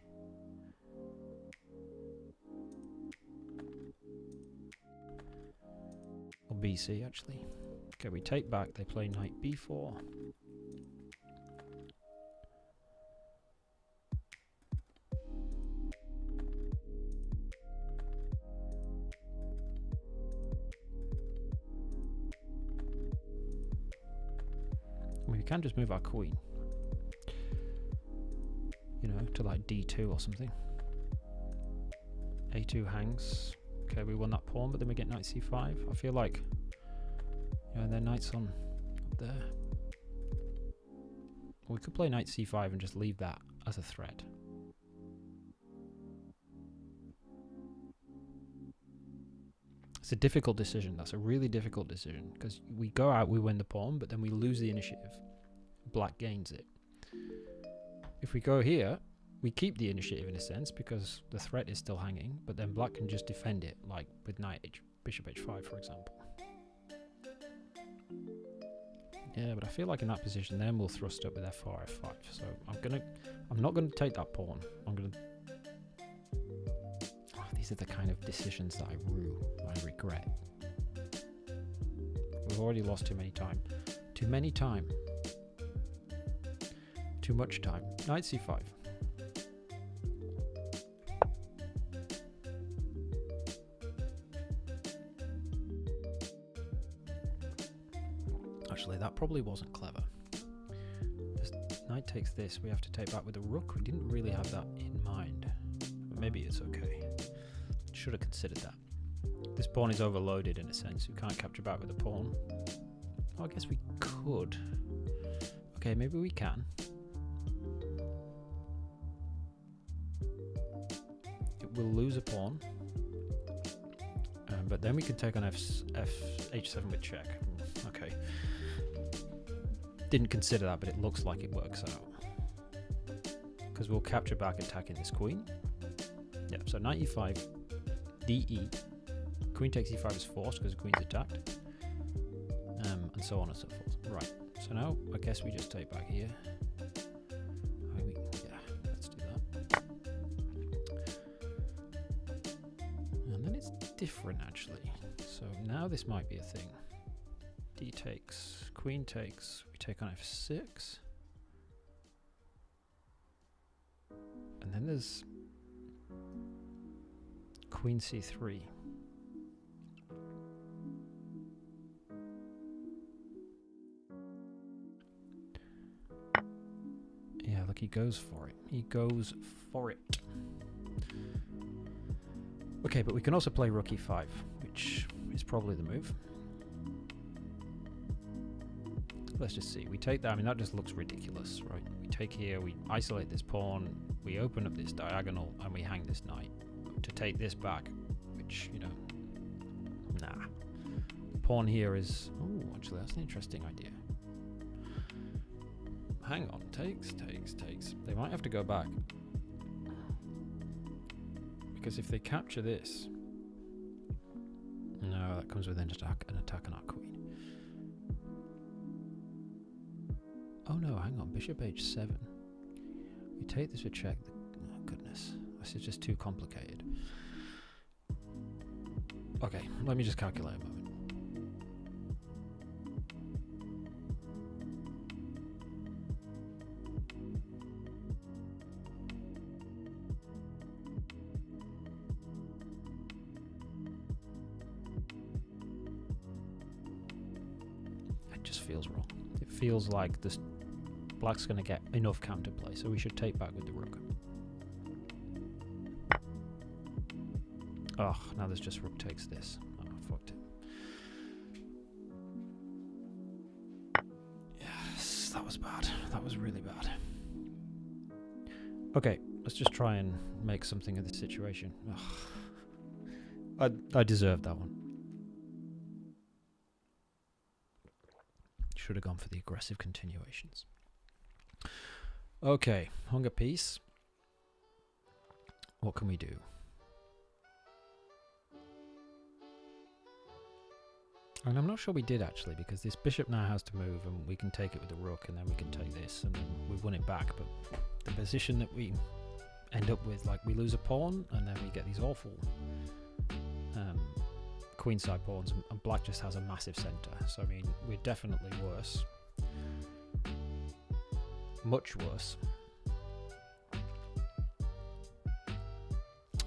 S1: Or bc actually. Okay, we take back, they play knight b4. We can just move our queen, you know, to like d2 or something. a2 hangs. Okay, we won that pawn, but then we get knight c5. I feel like, you know, their knight's on up there. We could play knight c5 and just leave that as a threat. It's a difficult decision. That's a really difficult decision because we go out, we win the pawn, but then we lose the initiative. Black gains it. If we go here, we keep the initiative in a sense because the threat is still hanging, but then black can just defend it, like with bishop h5, for example. Yeah, but I feel like in that position, then we'll thrust up with f4, f5. So I'm not gonna take that pawn. These are the kind of decisions that I regret. We've already lost too many time. Too many time. Too much time. Knight c5. Actually, that probably wasn't clever. Just knight takes this. We have to take back with a rook. We didn't really have that in mind. But maybe it's okay. Should have considered that. This pawn is overloaded in a sense. We can't capture back with a pawn. Oh, I guess we could. Okay, maybe we can. It will lose a pawn. But then we can take on h7 with check. Okay. Didn't consider that, but it looks like it works out. Because we'll capture back attacking this queen. Yeah, so knight e5. DE, queen takes e5 is forced because the queen's attacked, and so on and so forth. Right, so now I guess we just take back here. Yeah, let's do that. And then it's different actually. So now this might be a thing. D takes, queen takes, we take on f6. And then there's queen c3. Yeah, look, he goes for it. He goes for it. Okay, but we can also play rook e5, which is probably the move. Let's just see. We take that. I mean, that just looks ridiculous, right? We take here, we isolate this pawn, we open up this diagonal, and we hang this knight. To take this back, which, you know, nah. Pawn here is, oh, actually that's an interesting idea. Hang on, takes. They might have to go back. Because if they capture this, comes with an attack on our queen. Oh no, hang on, bishop h7. We take this for check. Oh goodness, this is just too complicated. Okay, let me just calculate a moment. It just feels wrong. It feels like this black's going to get enough counterplay, so we should take back with the rook. Oh, now there's just rook takes this. Oh, fucked it. Yes, that was bad. That was really bad. Okay, let's just try and make something of the situation. I deserved that one. Should have gone for the aggressive continuations. Okay, Hunger Peace. What can we do? And I'm not sure we did actually, because this bishop now has to move and we can take it with the rook and then we can take this and then we've won it back. But the position that we end up with, like we lose a pawn and then we get these awful queenside pawns, and black just has a massive centre. So I mean, we're definitely worse. Much worse.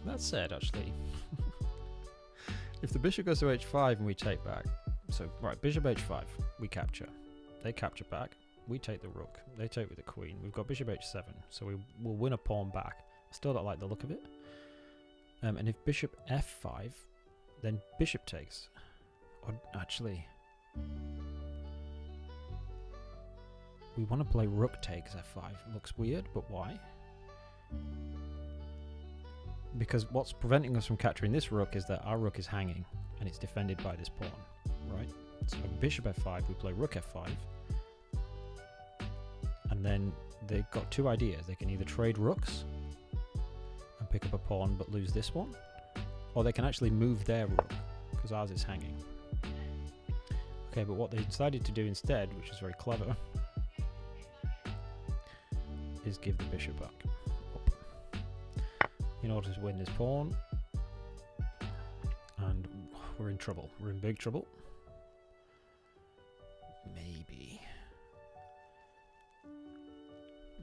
S1: That said, actually, if the bishop goes to h5 and we take back, so right, bishop h5, we capture. They capture back. We take the rook. They take with the queen. We've got bishop h7, so we will win a pawn back. I still don't like the look of it. And if bishop f5, then bishop takes. Or actually, we want to play rook takes f5. Looks weird, but why? Because what's preventing us from capturing this rook is that our rook is hanging and it's defended by this pawn, right? So bishop f5, we play rook f5, and then they've got two ideas. They can either trade rooks and pick up a pawn but lose this one, or they can actually move their rook because ours is hanging. Okay, but what they decided to do instead, which is very clever, is give the bishop back up in order to win this pawn. And we're in trouble. We're in big trouble.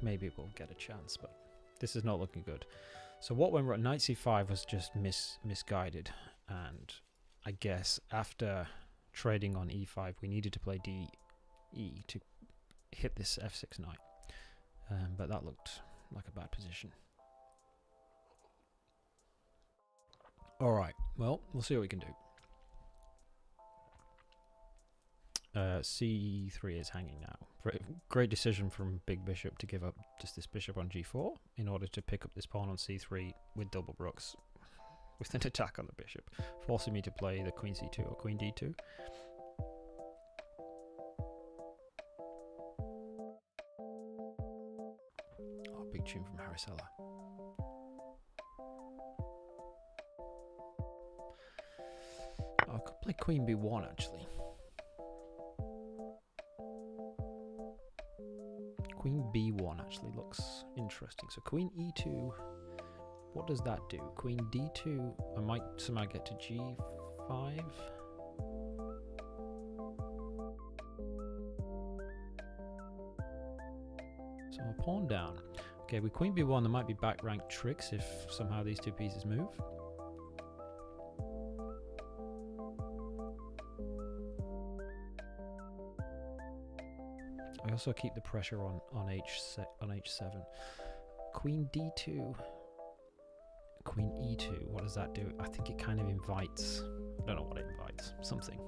S1: Maybe we'll get a chance, but this is not looking good. So what went wrong? Knight c5 was just misguided, and I guess after trading on e5, we needed to play de to hit this f6 knight, but that looked like a bad position. All right, well, we'll see what we can do. c3 is hanging now. Great decision from Big Bishop to give up just this bishop on g4 in order to pick up this pawn on c3 with double rooks with an attack on the bishop, forcing me to play the queen c2 or queen d2. Oh, big tune from Harisella. I could play queen b1 actually. Queen b1 actually looks interesting. So queen e2, what does that do? Queen d2, I might somehow get to g5. So a pawn down. Okay, with queen b1 there might be back rank tricks if somehow these two pieces move. I also keep the pressure on h7. Queen d2, queen e2. What does that do? I think it kind of invites. I don't know what it invites. Something.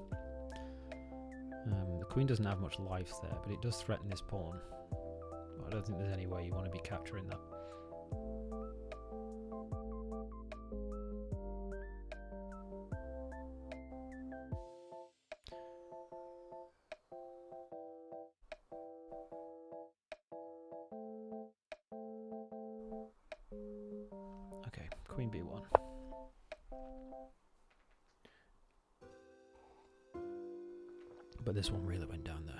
S1: The queen doesn't have much life there, but it does threaten this pawn. I don't think there's any way you want to be capturing that. Okay, queen b1. But this one really went down the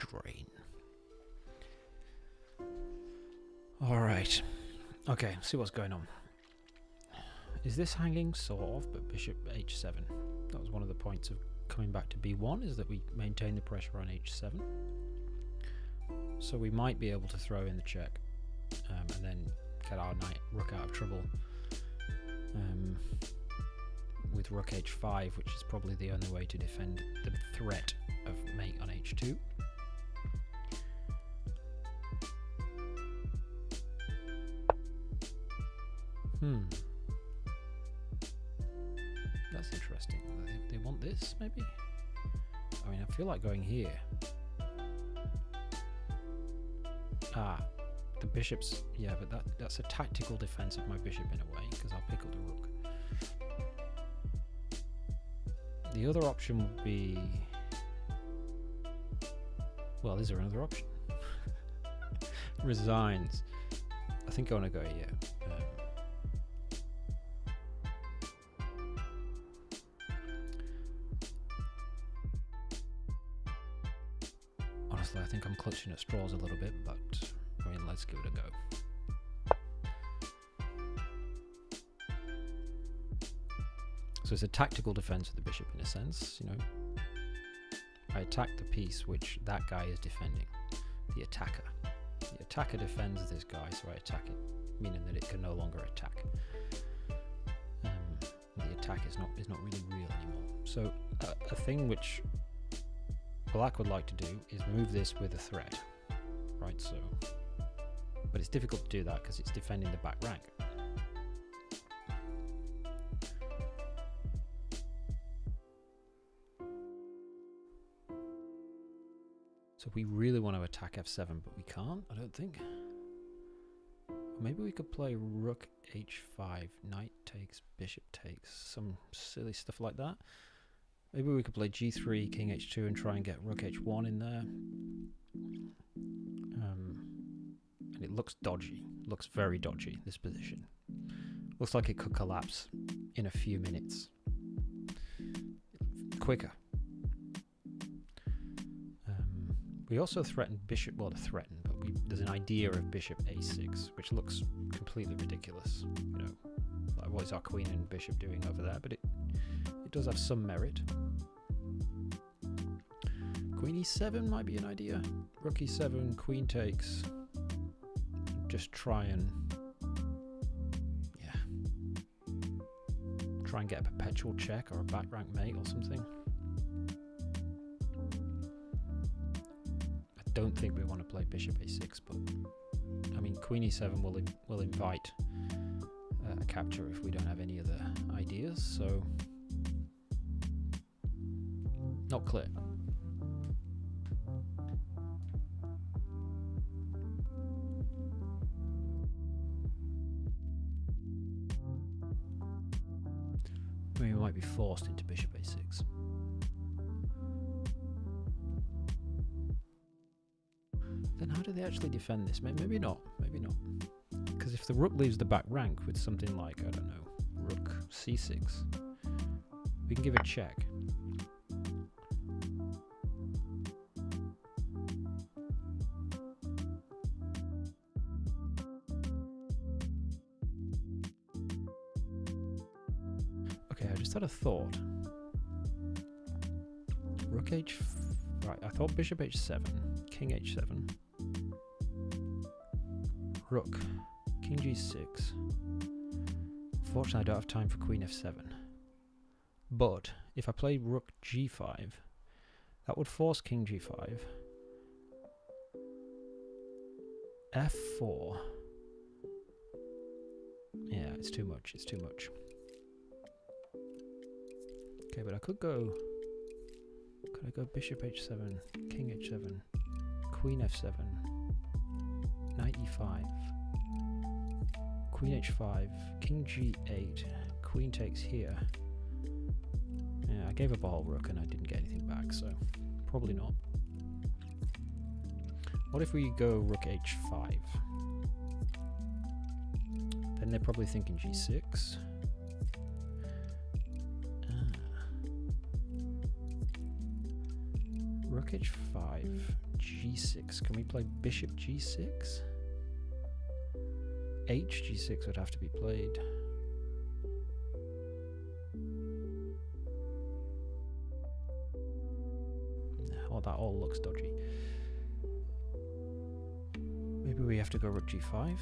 S1: drain. Alright. Okay, see what's going on. Is this hanging? Sort of, but bishop h7. That was one of the points of coming back to b1, is that we maintain the pressure on h7. So we might be able to throw in the check and then get our rook out of trouble with rook h5, which is probably the only way to defend the threat of mate on h2. That's interesting. They want this, maybe? I mean, I feel like going here. The bishop's... yeah, but that's a tactical defense of my bishop in a way, because I'll pick up the rook. The other option would be... well, is there another option? Resigns. I think I want to go here. Honestly, I think I'm clutching at straws a little bit, but I mean, let's give it a go. So it's a tactical defense of the bishop in a sense, you know. I attack the piece which that guy is defending, the attacker. The attacker defends this guy, so I attack it, meaning that it can no longer attack. The attack is not really real anymore. So a thing which Black would like to do is move this with a threat, right? So, but it's difficult to do that because it's defending the back rank. So we really want to attack f7, but we can't, I don't think. Maybe we could play rook h5, knight takes, bishop takes, some silly stuff like that. Maybe we could play g3, king h2 and try and get rook h1 in there. And it looks dodgy, looks very dodgy, this position. Looks like it could collapse in a few minutes. Quicker. We also threatened bishop, well, threaten, but there's an idea of bishop a6, which looks completely ridiculous. You know, like what is our queen and bishop doing over there? But it does have some merit. Queen e7 might be an idea. Rook e7, queen takes. Just try and, yeah, try and get a perpetual check or a back rank mate or something. I don't think we want to play bishop a6, but I mean queen e7 will invite a capture if we don't have any other ideas, so not clear. I mean, we might be forced into bishop a6. Then how do they actually defend this? Maybe not. Maybe not. Because if the rook leaves the back rank with something like, I don't know, rook c6, we can give a check. Okay, I just had a thought. Rook h... right, I thought bishop h7, king h7, rook, king g6. Unfortunately, I don't have time for queen f7. But if I play rook g5, that would force king g5. f4. Yeah, it's too much. It's too much. Okay, but I could go... could I go bishop h7, king h7, queen f7, knight e5, queen h5, king g8, queen takes here. Yeah, I gave up a whole rook and I didn't get anything back, so probably not. What if we go rook h5? Then they're probably thinking g6. rook h5, g6. Can we play bishop g6? H g6 would have to be played. Oh, that all looks dodgy. Maybe we have to go rook g5.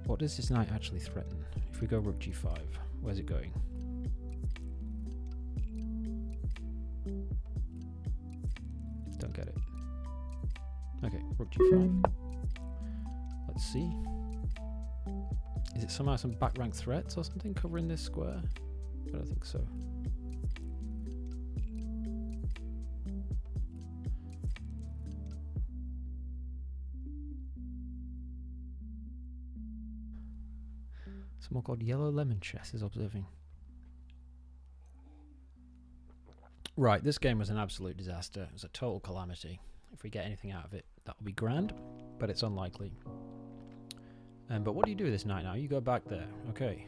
S1: What does this knight actually threaten? If we go rook g5, where's it going? Don't get it. Okay, rook g5. Let's see. Is it somehow some back rank threats or something covering this square? I don't think so. Someone called Yellow Lemon Chess is observing. Right, this game was an absolute disaster. It was a total calamity. If we get anything out of it, that'll be grand, but it's unlikely. But what do you do with this knight now? You go back there. Okay.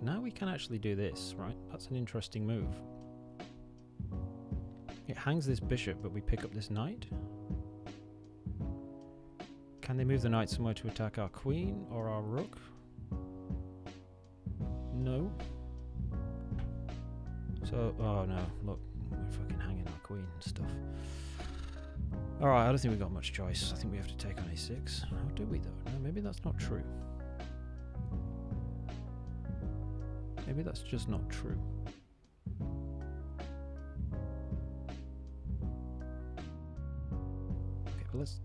S1: Now we can actually do this, right? That's an interesting move. It hangs this bishop, but we pick up this knight. Can they move the knight somewhere to attack our queen or our rook? No. So, oh no, look, we're fucking hanging our queen and stuff. Alright, I don't think we've got much choice. I think we have to take on a6. How do we though? No, maybe that's not true. Maybe that's just not true. Okay, but let's...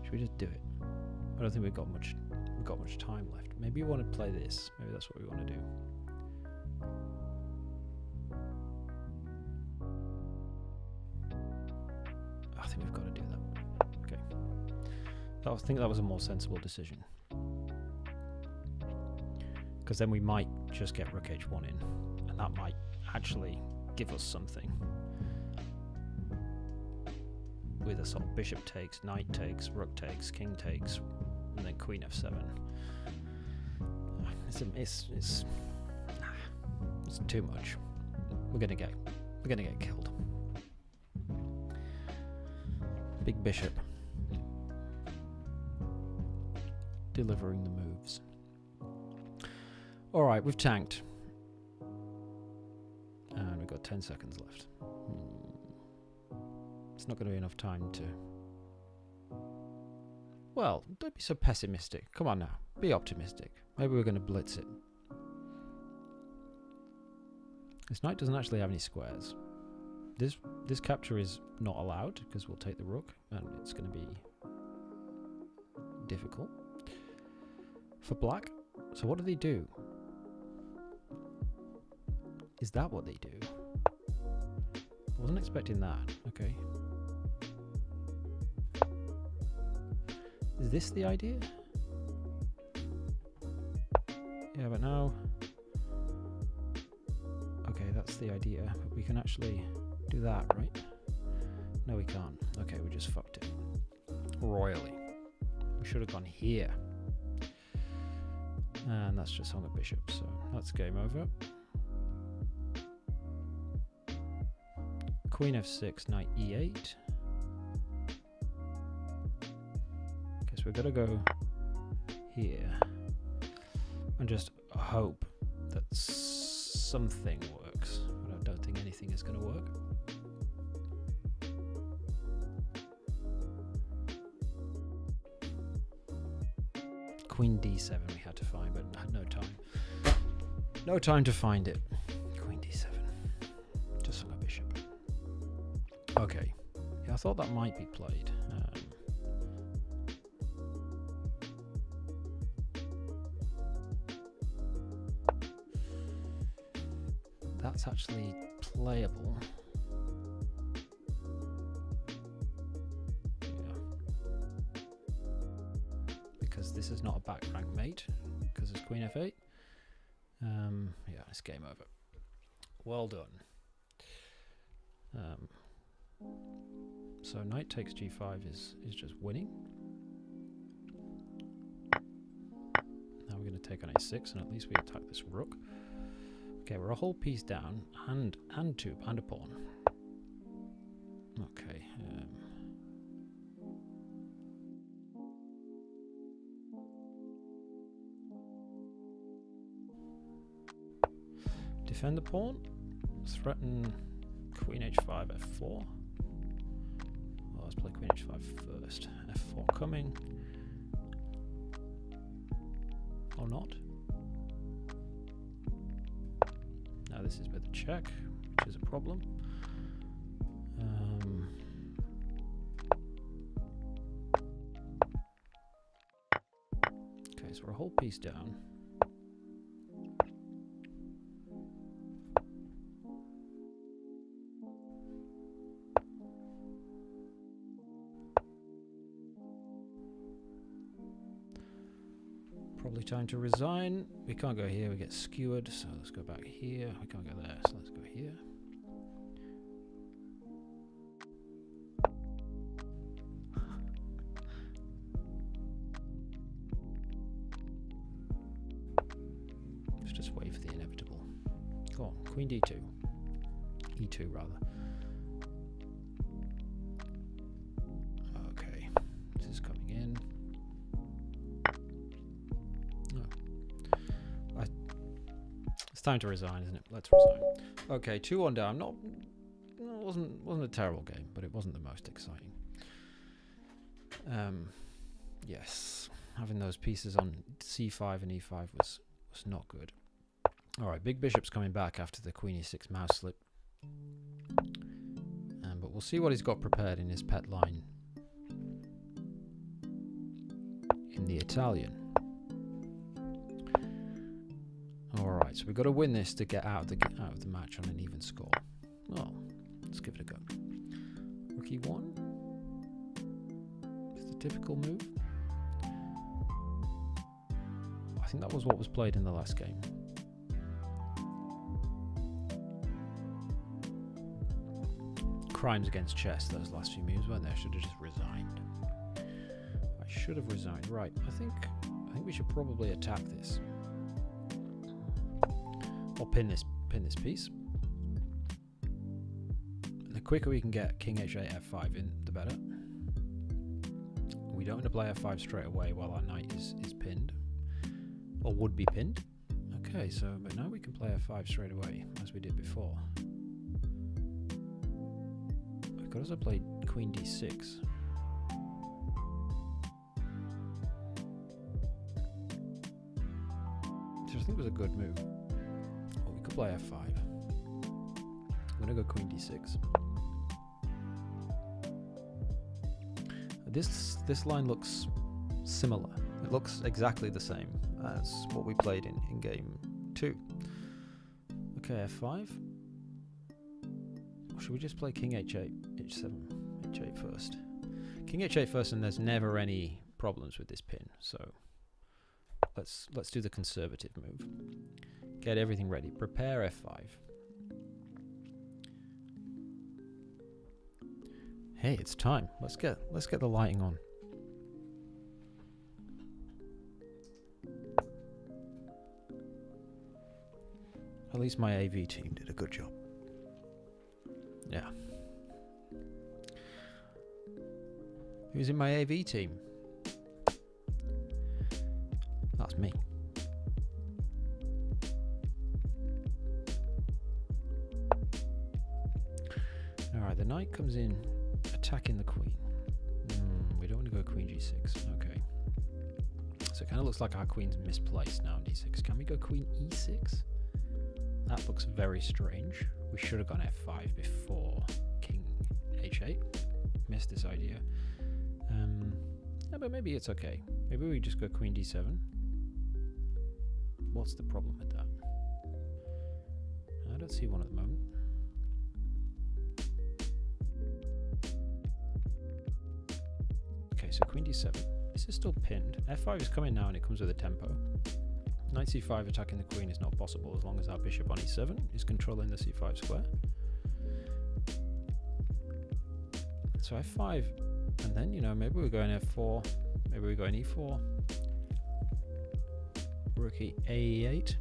S1: Should we just do it? I don't think we've got much time left. Maybe we want to play this. Maybe that's what we want to do. I think we've got to do that. Okay. I think that was a more sensible decision. Because then we might just get rook h1 in, and that might actually give us something. With a sort of bishop takes, knight takes, rook takes, king takes, and then queen f7. It's too much. We're gonna get killed. Big bishop delivering the moves. All right, we've tanked, and we've got 10 seconds left. It's not going to be enough time to... Well, don't be so pessimistic. Come on now, be optimistic. Maybe we're going to blitz it. This knight doesn't actually have any squares. This capture is not allowed because we'll take the rook, and it's going to be difficult for black. So what do they do? Is that what they do? I wasn't expecting that. Okay. Is this the idea? Yeah, but now... Okay, that's the idea. But we can actually do that, right? No, we can't. Okay, we just fucked it. Royally. We should have gone here. And that's just hung a bishop, so that's game over. Queen f6, knight e8. Guess we're gonna go here and just hope that something works. But I don't think anything is gonna work. Queen d7 we had to find, but had no time. No time to find it. Queen d7. Just hung a bishop. Okay. Yeah, I thought that might be played. That's actually playable. Yeah. Because this is not a back rank mate, because it's queen f8. Yeah, it's game over. Well done. So knight takes g5 is just winning. Now we're we're going to take on a6, and at least we attack this rook. Okay, we're a whole piece down, and a pawn. Okay. Defend the pawn. Threaten queen h5, f4. Well, let's play queen h5 first. f4 coming. Or not. Now this is with a check, which is a problem. Okay, so we're a whole piece down. Probably time to resign. We can't go here, we get skewered, so let's go back here. We can't go there, so let's go here. Let's just wait for the inevitable. Go on, queen d2. e2 rather. Okay, this is coming in. Time to resign, isn't it? Let's resign. Okay, 2-1 down. Wasn't a terrible game, but it wasn't the most exciting. Yes, having those pieces on c5 and e5 was not good. All right, big bishop's coming back after the queen e6 mouse slip, but we'll see what he's got prepared in his pet line in the Italian. Alright, so we've got to win this to get out of the match on an even score. Well, let's give it a go. Rook e1. It's the typical move. I think that was what was played in the last game. Crimes against chess, those last few moves, weren't they? I should have just resigned. I should have resigned. Right, I think we should probably attack this. Or pin this piece. The quicker we can get king h8 f5 in, the better. We don't want to play f5 straight away while our knight is pinned, or would be pinned. Okay, so but now we can play f5 straight away as we did before. I could also play queen d6. Which I think was a good move. Play f5. I'm going to go queen d6. This line looks similar. It looks exactly the same as what we played in game 2. Okay, f5. Or should we just play king h8, h7, h8 first? King h8 first, and there's never any problems with this pin. So let's do the conservative move. Get everything ready. Prepare f5. Hey, it's time. Let's get the lighting on. At least my AV team did a good job. Yeah. Who's in my AV team? That's me. Alright, the knight comes in, attacking the queen. We don't want to go queen g6. Okay. So it kind of looks like our queen's misplaced now on d6. Can we go queen e6? That looks very strange. We should have gone f5 before king h8. Missed this idea. Yeah, but maybe it's okay. Maybe we just go queen d7. What's the problem with that? I don't see one at the moment. Okay, so queen d7. This is still pinned. f5 is coming now and it comes with a tempo. Knight c5 attacking the queen is not possible as long as our bishop on e7 is controlling the c5 square. So f5, and then, you know, maybe we're going f4, maybe we're going e4. rookie a8.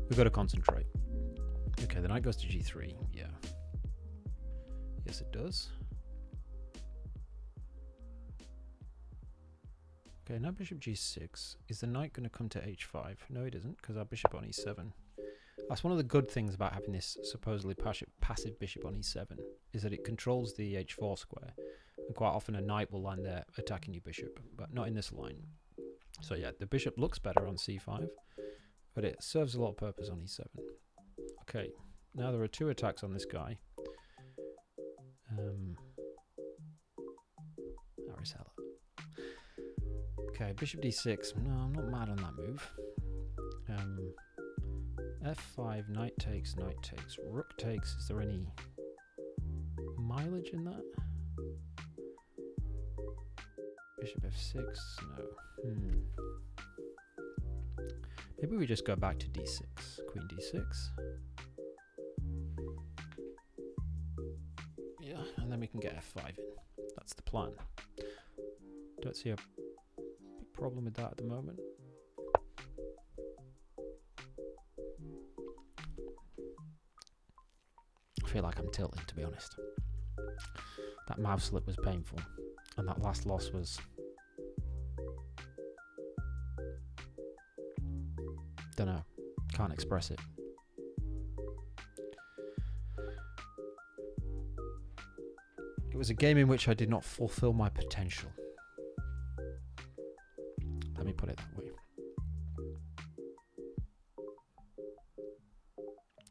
S1: We've got to concentrate. Okay, the knight goes to g3. Yeah. Yes, it does. Okay, now bishop g6. Is the knight going to come to h5? No, it isn't, because our bishop on e7. That's one of the good things about having this supposedly passive bishop on e7, is that it controls the h4 square. And quite often a knight will land there attacking your bishop, but not in this line. So yeah, the bishop looks better on c5, but it serves a lot of purpose on e7. Okay, now there are two attacks on this guy. Harry's hell. Okay, bishop d6. No, I'm not mad on that move. f5, knight takes, rook takes. Is there any mileage in that? Bishop f6, no. Maybe we just go back to d6. Queen d6. Yeah, and then we can get f5 in. That's the plan. Don't see a big problem with that at the moment. I feel like I'm tilting, to be honest. That mouse slip was painful, and that last loss was... don't know, can't express it. It was a game in which I did not fulfill my potential. Let me put it that way.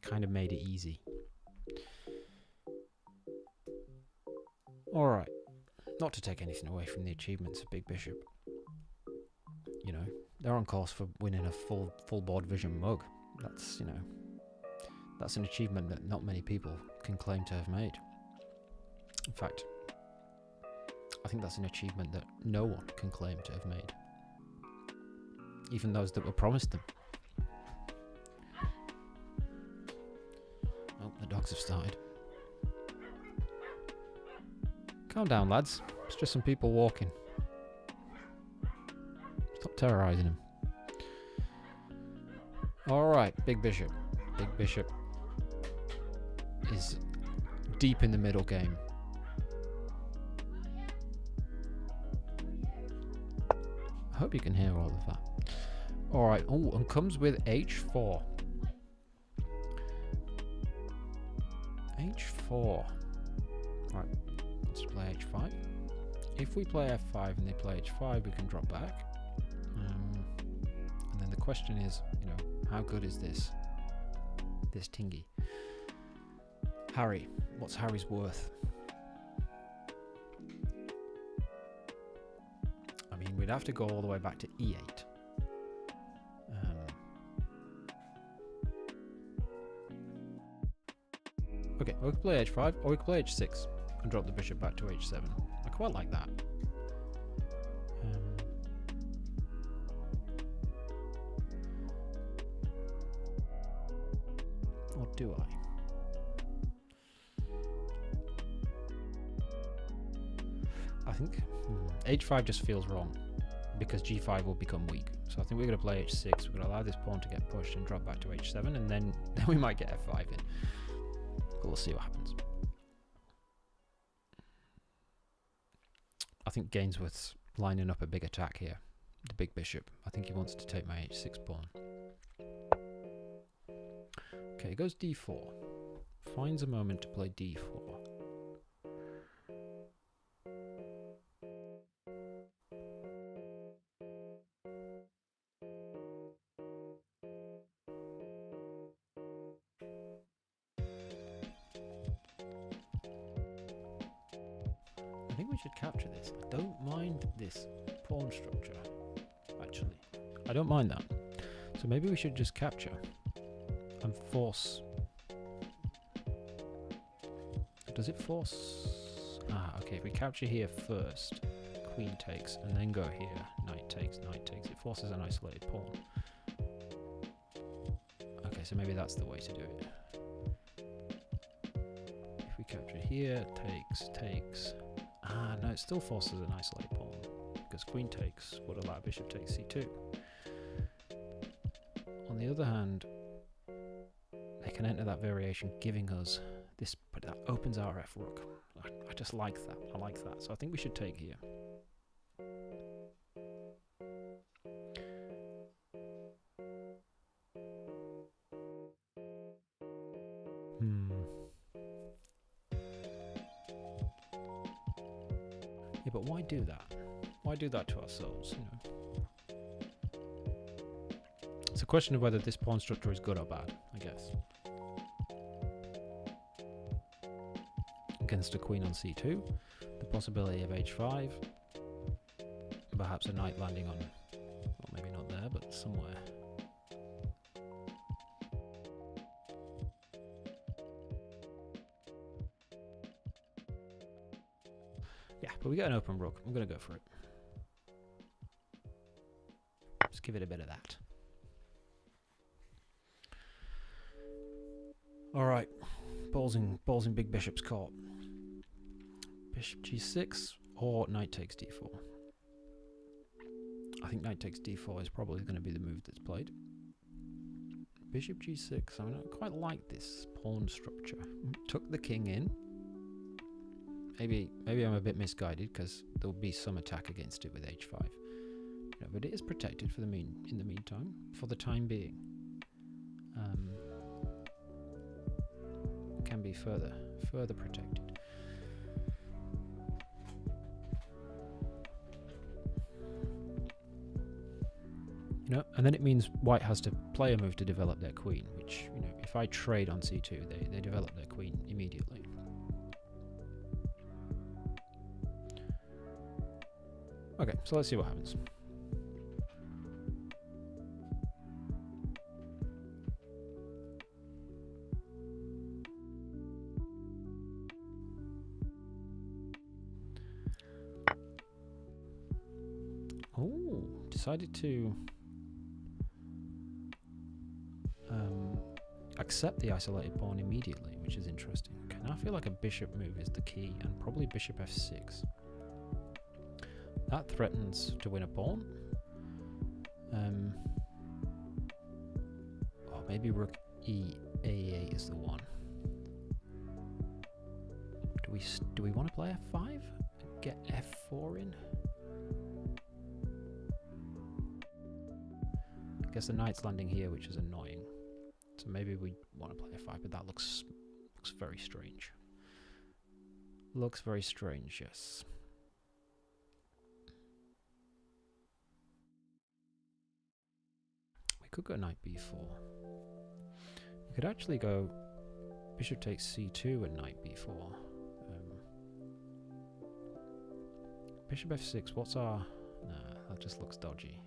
S1: Kind of made it easy. Alright, not to take anything away from the achievements of Big Bishop. You know, they're on course for winning a full board vision mug. That's, you know, that's an achievement that not many people can claim to have made. In fact, I think that's an achievement that no one can claim to have made. Even those that were promised them. Oh, the dogs have started. Calm down, lads. It's just some people walking. Stop terrorising them. Alright, Big Bishop. Big Bishop is deep in the middle game. I hope you can hear all of that. Alright, oh, and comes with h4. h4. Right, let's play h5. If we play f5 and they play h5, we can drop back. And then the question is, you know, how good is this tingy? Harry, what's Harry's worth? I mean, we'd have to go all the way back to e8. Okay, we could play h5, or we could play h6 and drop the bishop back to h7. I quite like that. Or do I? I think h5 just feels wrong because g5 will become weak. So I think we're going to play h6. We're going to allow this pawn to get pushed and drop back to h7, and then we might get f5 in. But we'll see what happens. I think Gainsworth's lining up a big attack here. The Big Bishop. I think he wants to take my h6 pawn. Okay, he goes d4. Finds a moment to play d4. I think we should capture this. I don't mind this pawn structure, actually. I don't mind that. So maybe we should just capture and force. Does it force? Ah, okay. If we capture here first, queen takes, and then go here, knight takes, it forces an isolated pawn. Okay, so maybe that's the way to do it. If we capture here, takes. Ah, no, it still forces an isolated pawn because queen takes would allow bishop takes c2. On the other hand, they can enter that variation, giving us this, but that opens our F rook. I just like that. I like that. So I think we should take here. Yeah, but why do that? Why do that to ourselves, you know? It's a question of whether this pawn structure is good or bad, I guess. Against a queen on c2, the possibility of h5, perhaps a knight landing on, well, maybe not there, but somewhere. Yeah, but we get an open rook. I'm going to go for it. Just give it a bit of that. All right, balls in Big Bishop's court. Bishop g6 or knight takes d4. I think knight takes d4 is probably going to be the move that's played. Bishop g6. I mean, I quite like this pawn structure. Took the king in. Maybe I'm a bit misguided because there'll be some attack against it with h5. You know, but it is protected for in the meantime, for the time being. Can be further protected. You know, and then it means white has to play a move to develop their queen, which, you know, if I trade on c2, they develop their queen immediately. Okay, so let's see what happens. Oh, decided to accept the isolated pawn immediately, which is interesting. Okay, now I feel like a bishop move is the key, and probably bishop f6. That threatens to win a pawn. Or maybe rook e8 is the one. Do we want to play f5? Get f4 in? I guess the knight's landing here, which is annoying. So maybe we want to play f5, but that looks very strange. Looks very strange, yes. Could go knight b4. You could actually go bishop takes c2 and knight b4. Bishop f6, what's our... Nah, that just looks dodgy.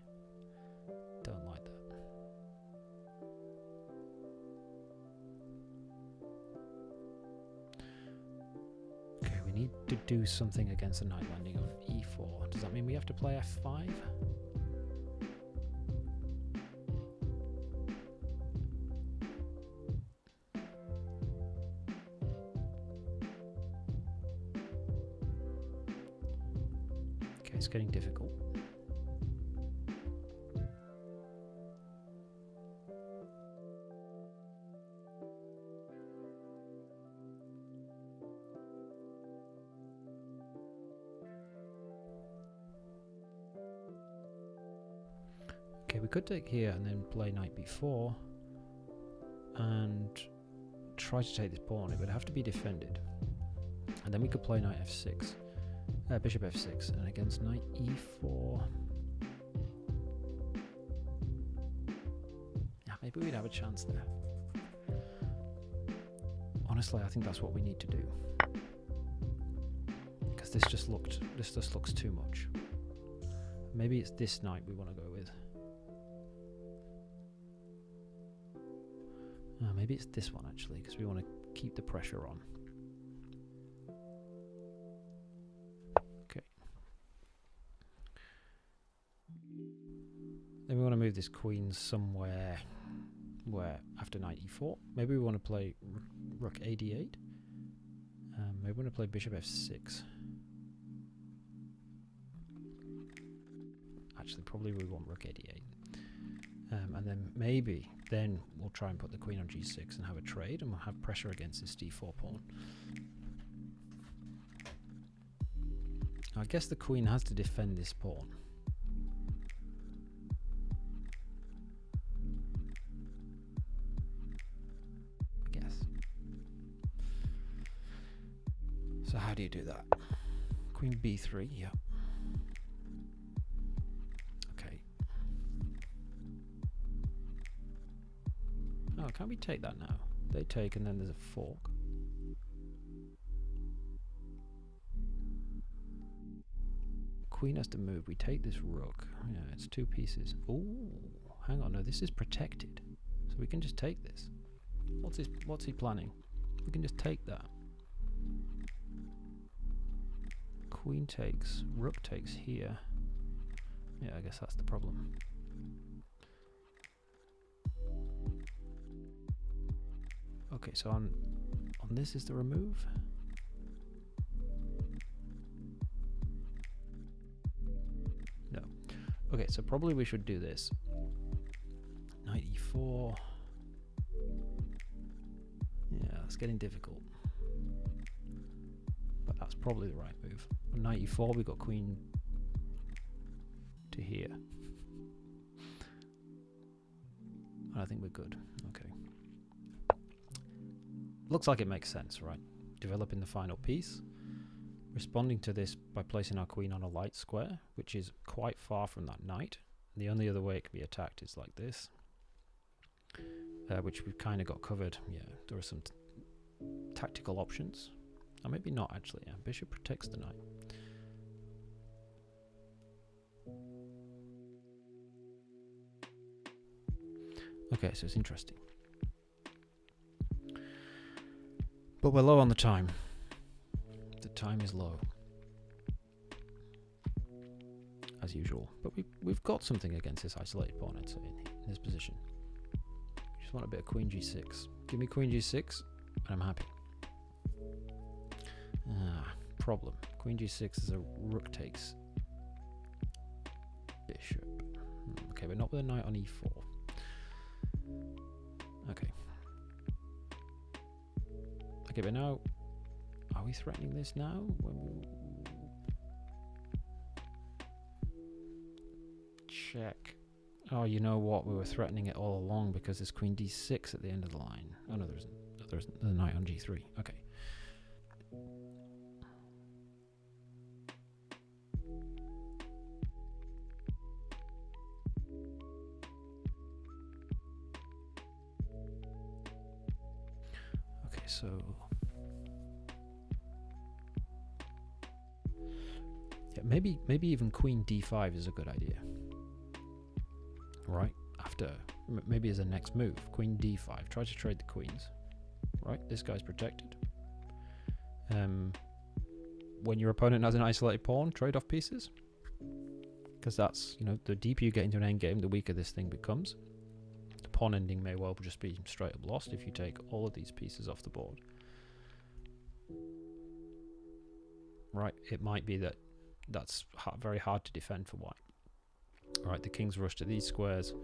S1: Don't like that. Okay, we need to do something against the knight landing on e4. Does that mean we have to play f5? It's getting difficult. Okay, we could take here and then play knight b4 and try to take this pawn. It would have to be defended. And then we could play knight f6. Bishop f6, and against knight e4. Yeah, maybe we'd have a chance there. Honestly, I think that's what we need to do. Because this just looks too much. Maybe it's this knight we want to go with. Maybe it's this one actually, because we want to keep the pressure on. Then we want to move this queen somewhere where after knight e4. Maybe we want to play rook ad8. Maybe we want to play bishop f6. Actually, probably we want rook ad8. And then maybe then we'll try and put the queen on g6 and have a trade, and we'll have pressure against this d4 pawn. I guess the queen has to defend this pawn. I guess. So how do you do that? Queen b3, yeah. Okay. Oh, can we take that now? They take and then there's a fork. Queen has to move. We take this rook. Yeah, it's 2 pieces. Ooh, hang on. No, this is protected. So we can just take this. What's he planning? We can just take that. Queen takes. Rook takes here. Yeah, I guess that's the problem. Okay, so on this is the remove. No. Okay, so probably we should do this. Knight e4. Yeah, it's getting difficult. But that's probably the right move. On knight e4 we got queen to here. And I think we're good. Okay. Looks like it makes sense, right? Developing the final piece. Responding to this by placing our queen on a light square, which is quite far from that knight. And the only other way it can be attacked is like this. Which we've kind of got covered. Yeah, there are some tactical options. Or maybe not, actually. Yeah, bishop protects the knight. Okay, so it's interesting. But we're low on the time. The time is low. As usual. But we've got something against this isolated pawn, I'd say, in this position. Just want a bit of queen g6. Give me queen g6, and I'm happy. Problem. Queen g6 is a rook takes bishop. Okay, but not with a knight on e4. Okay. Okay, but now, are we threatening this now? Check. Oh, you know what? We were threatening it all along because there's queen d6 at the end of the line. Oh no, there isn't. There's the knight on g3. Okay. Okay, so yeah, maybe even queen d5 is a good idea. Right after, maybe as a next move, queen d5. Try to trade the queens. Right, this guy's protected. When your opponent has an isolated pawn, trade off pieces, because that's, you know, the deeper you get into an endgame, the weaker this thing becomes. The pawn ending may well just be straight up lost if you take all of these pieces off the board. Right, it might be that that's very hard to defend for white. Right, the king's rushed to these squares,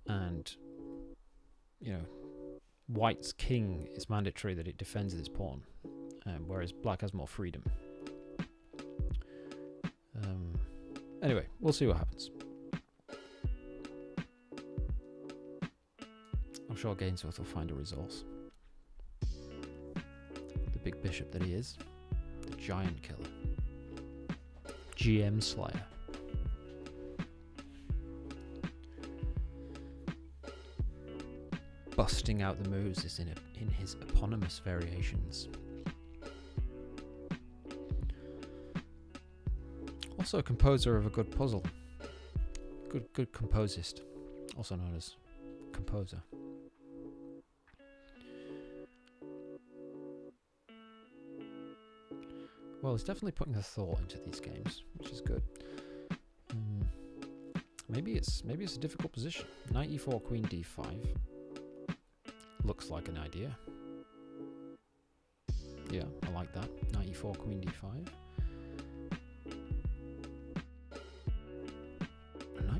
S1: and you know, white's king is mandatory that it defends this pawn, whereas black has more freedom. Anyway, we'll see what happens. I'm sure Gainsworth will find a resource. The big bishop that he is, the giant killer, GM Slayer. Busting out the moves is in his eponymous variations. Also a composer of a good puzzle. Good composist, also known as composer. Well, he's definitely putting the thought into these games, which is good. Maybe it's a difficult position. Knight e4, queen d5. Looks like an idea. Yeah, I like that. Knight e4, queen d5.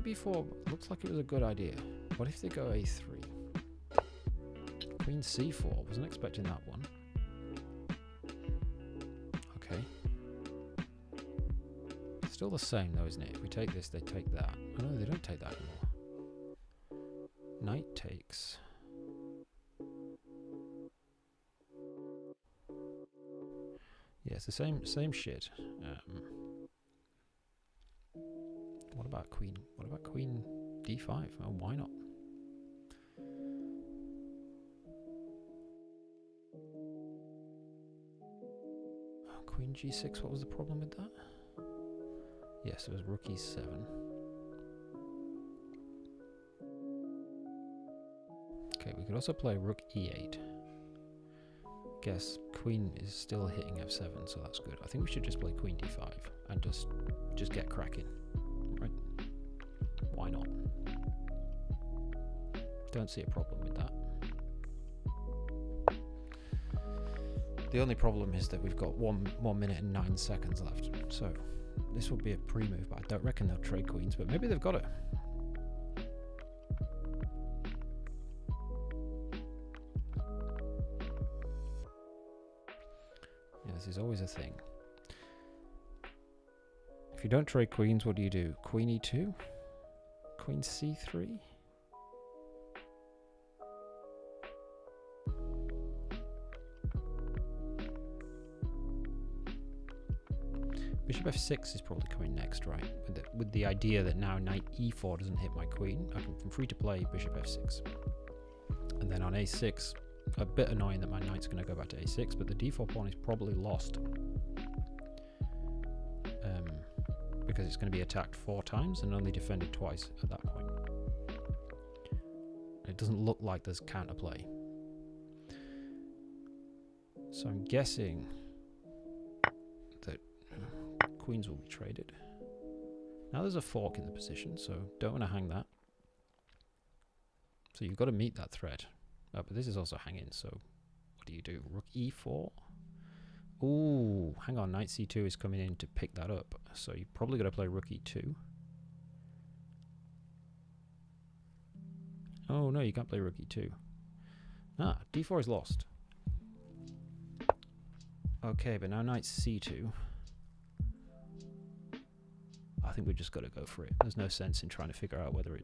S1: Knight b4 looks like it was a good idea. What if they go a3? Queen c4. Wasn't expecting that one. Okay. Still the same though, isn't it? If we take this, they take that. Oh no, they don't take that anymore. Knight takes. Yeah, it's the same shit. What about queen? What about queen d5? Oh, why not? Oh, queen g6. What was the problem with that? Yes, it was rook e7. Okay, we could also play rook e8. Guess queen is still hitting f7, so that's good. I think we should just play queen d5 and just get cracking. Right? Why not? Don't see a problem with that. The only problem is that we've got 1 minute and 9 seconds left. So this will be a pre-move, but I don't reckon they'll trade queens, but maybe they've got it. Yeah, this is always a thing. If you don't trade queens, what do? Queen e2? Queen c3? Bishop f6 is probably coming next, right? With the idea that now knight e4 doesn't hit my queen, I'm free to play bishop f6. And then on a6, a bit annoying that my knight's going to go back to a6, but the d4 pawn is probably lost. Because it's going to be attacked 4 times and only defended twice at that point. It doesn't look like there's counterplay. So I'm guessing that queens will be traded. Now there's a fork in the position, so don't want to hang that. So you've got to meet that threat. Oh, but this is also hanging, so what do? Rook e4? Ooh, hang on, knight c2 is coming in to pick that up. So you're probably going to play rook e2. Oh no, you can't play rook e2. Ah, d4 is lost. Okay, but now knight c2. I think we just got to go for it. There's no sense in trying to figure out whether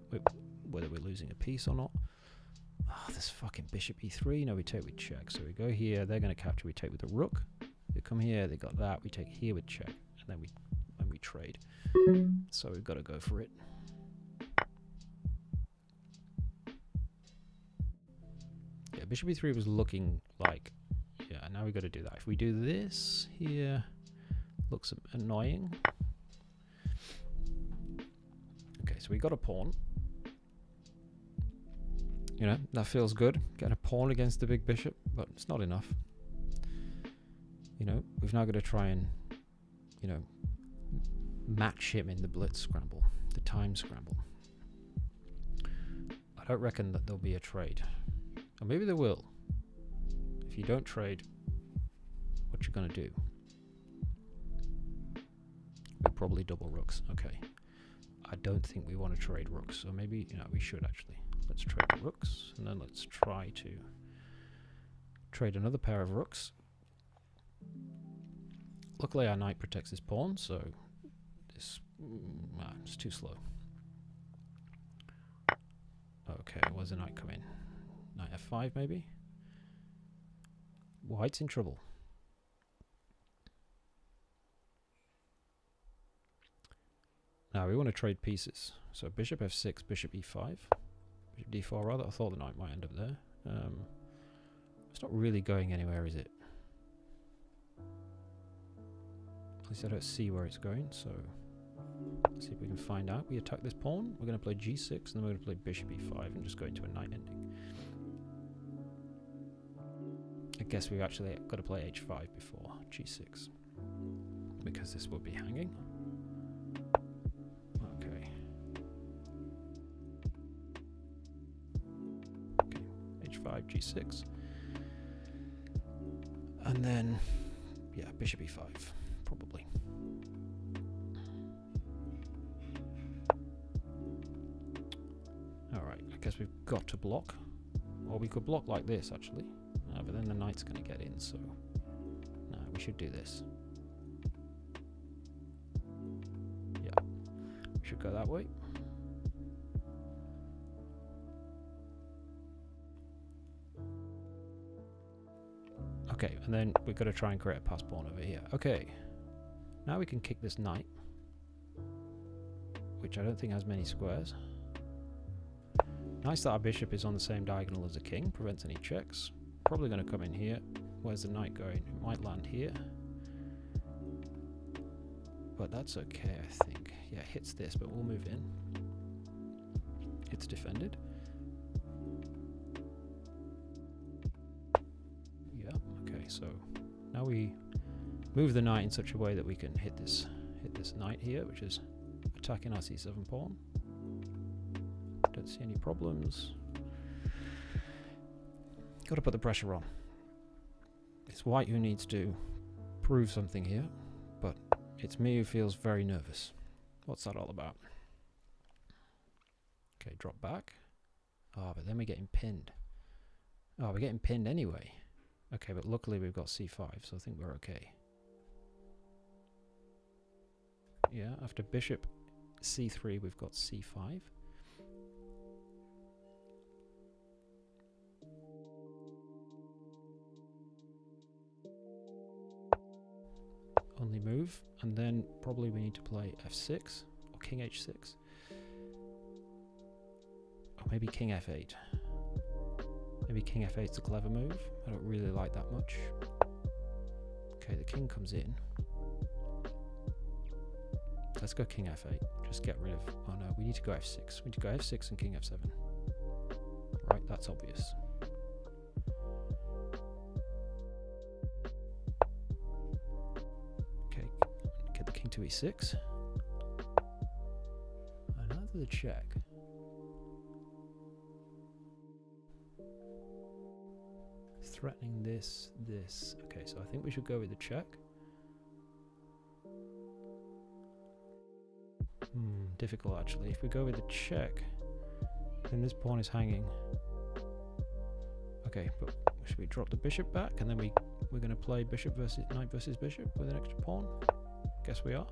S1: we're losing a piece or not. Oh, this fucking bishop e3. No, we take with check. So we go here. They're going to capture. We take with the rook. They come here. They got that. We take here with check, and then we trade. So we've got to go for it. Yeah, bishop e3 was looking like. Yeah, now we got to do that. If we do this here, looks annoying. Okay, so we got a pawn. You know, that feels good. Get a pawn against the big bishop, but it's not enough. You know, we've now got to try and, you know, match him in the blitz scramble, the time scramble. I don't reckon that there'll be a trade. Or maybe there will. If you don't trade, what you gonna do? We'll probably double rooks. Okay. I don't think we want to trade rooks, so maybe, you know, we should actually. Let's trade the rooks, and then let's try to trade another pair of rooks. Luckily, our knight protects his pawn, so this it's too slow. Okay, where's the knight come in? Knight f5, maybe? White's in trouble. Now we want to trade pieces. So bishop f6, bishop e5. Bishop d4 rather. I thought the knight might end up there. It's not really going anywhere, is it? At least I don't see where it's going, so let's see if we can find out. We attack this pawn. We're going to play g6, and then we're going to play bishop e5 and just go into a knight ending. I guess we've actually got to play h5 before g6, because this will be hanging. Okay. h5, g6. And then, yeah, bishop e5, probably. I guess we've got to block. Or we could block like this, actually. But then the knight's going to get in, so... No, we should do this. Yeah. We should go that way. Okay, and then we've got to try and create a pass pawn over here. Okay. Now we can kick this knight. Which I don't think has many squares. Nice that our bishop is on the same diagonal as the king, prevents any checks. Probably going to come in here. Where's the knight going? It might land here. But that's okay, I think. Yeah, it hits this, but we'll move in. It's defended. Yeah, okay, so now we move the knight in such a way that we can hit this knight here, which is attacking our c7 pawn. Don't see any problems. Got to put the pressure on. It's white who needs to prove something here, but it's me who feels very nervous. What's that all about? Okay, drop back. Oh, but then we're getting pinned. Oh, we're getting pinned anyway. Okay, but luckily we've got c5, so I think we're okay. Yeah, after bishop c3, we've got c5. Only move, and then probably we need to play f6 or king h6, or maybe king f8. Maybe king f8 is a clever move. I don't really like that much. Okay, the king comes in. Let's go king f8. Just get rid of... Oh no, we need to go f6. We need to go f6 and king f7. Right, that's obvious. Okay, get the king to e6. Another check. Threatening this. Okay, so I think we should go with the check. Difficult actually. If we go with the check, then this pawn is hanging. Okay, but should we drop the bishop back and then we're going to play bishop versus knight versus bishop with an extra pawn? Guess we are.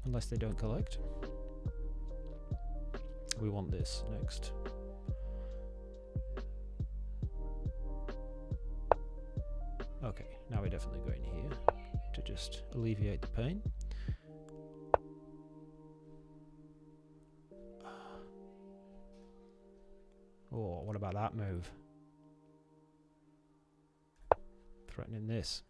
S1: Unless they don't collect. We want this next. Okay, now we're definitely going here to just alleviate the pain. Oh, what about that move? Threatening this.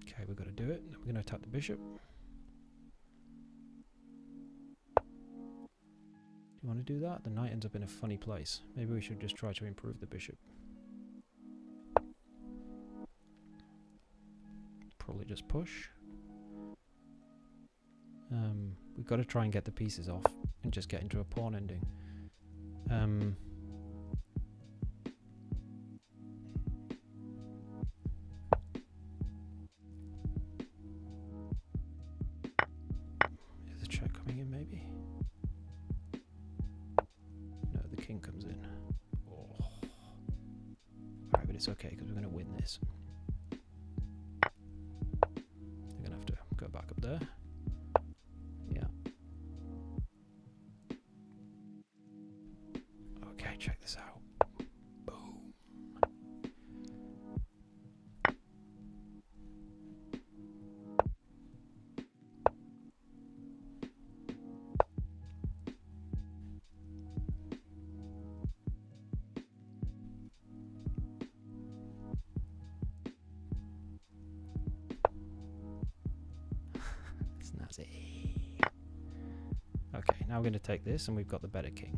S1: Okay, we've got to do it. We're going to attack the bishop. Do you want to do that? The knight ends up in a funny place. Maybe we should just try to improve the bishop. Probably just push. We've got to try and get the pieces off and just get into a pawn ending. Is the check coming in maybe? No, the king comes in. Oh. Alright, but it's okay because we're going to win this. They're going to have to go back up there. Check this out. Boom. Snazzy. Okay, now we're going to take this and we've got the better king.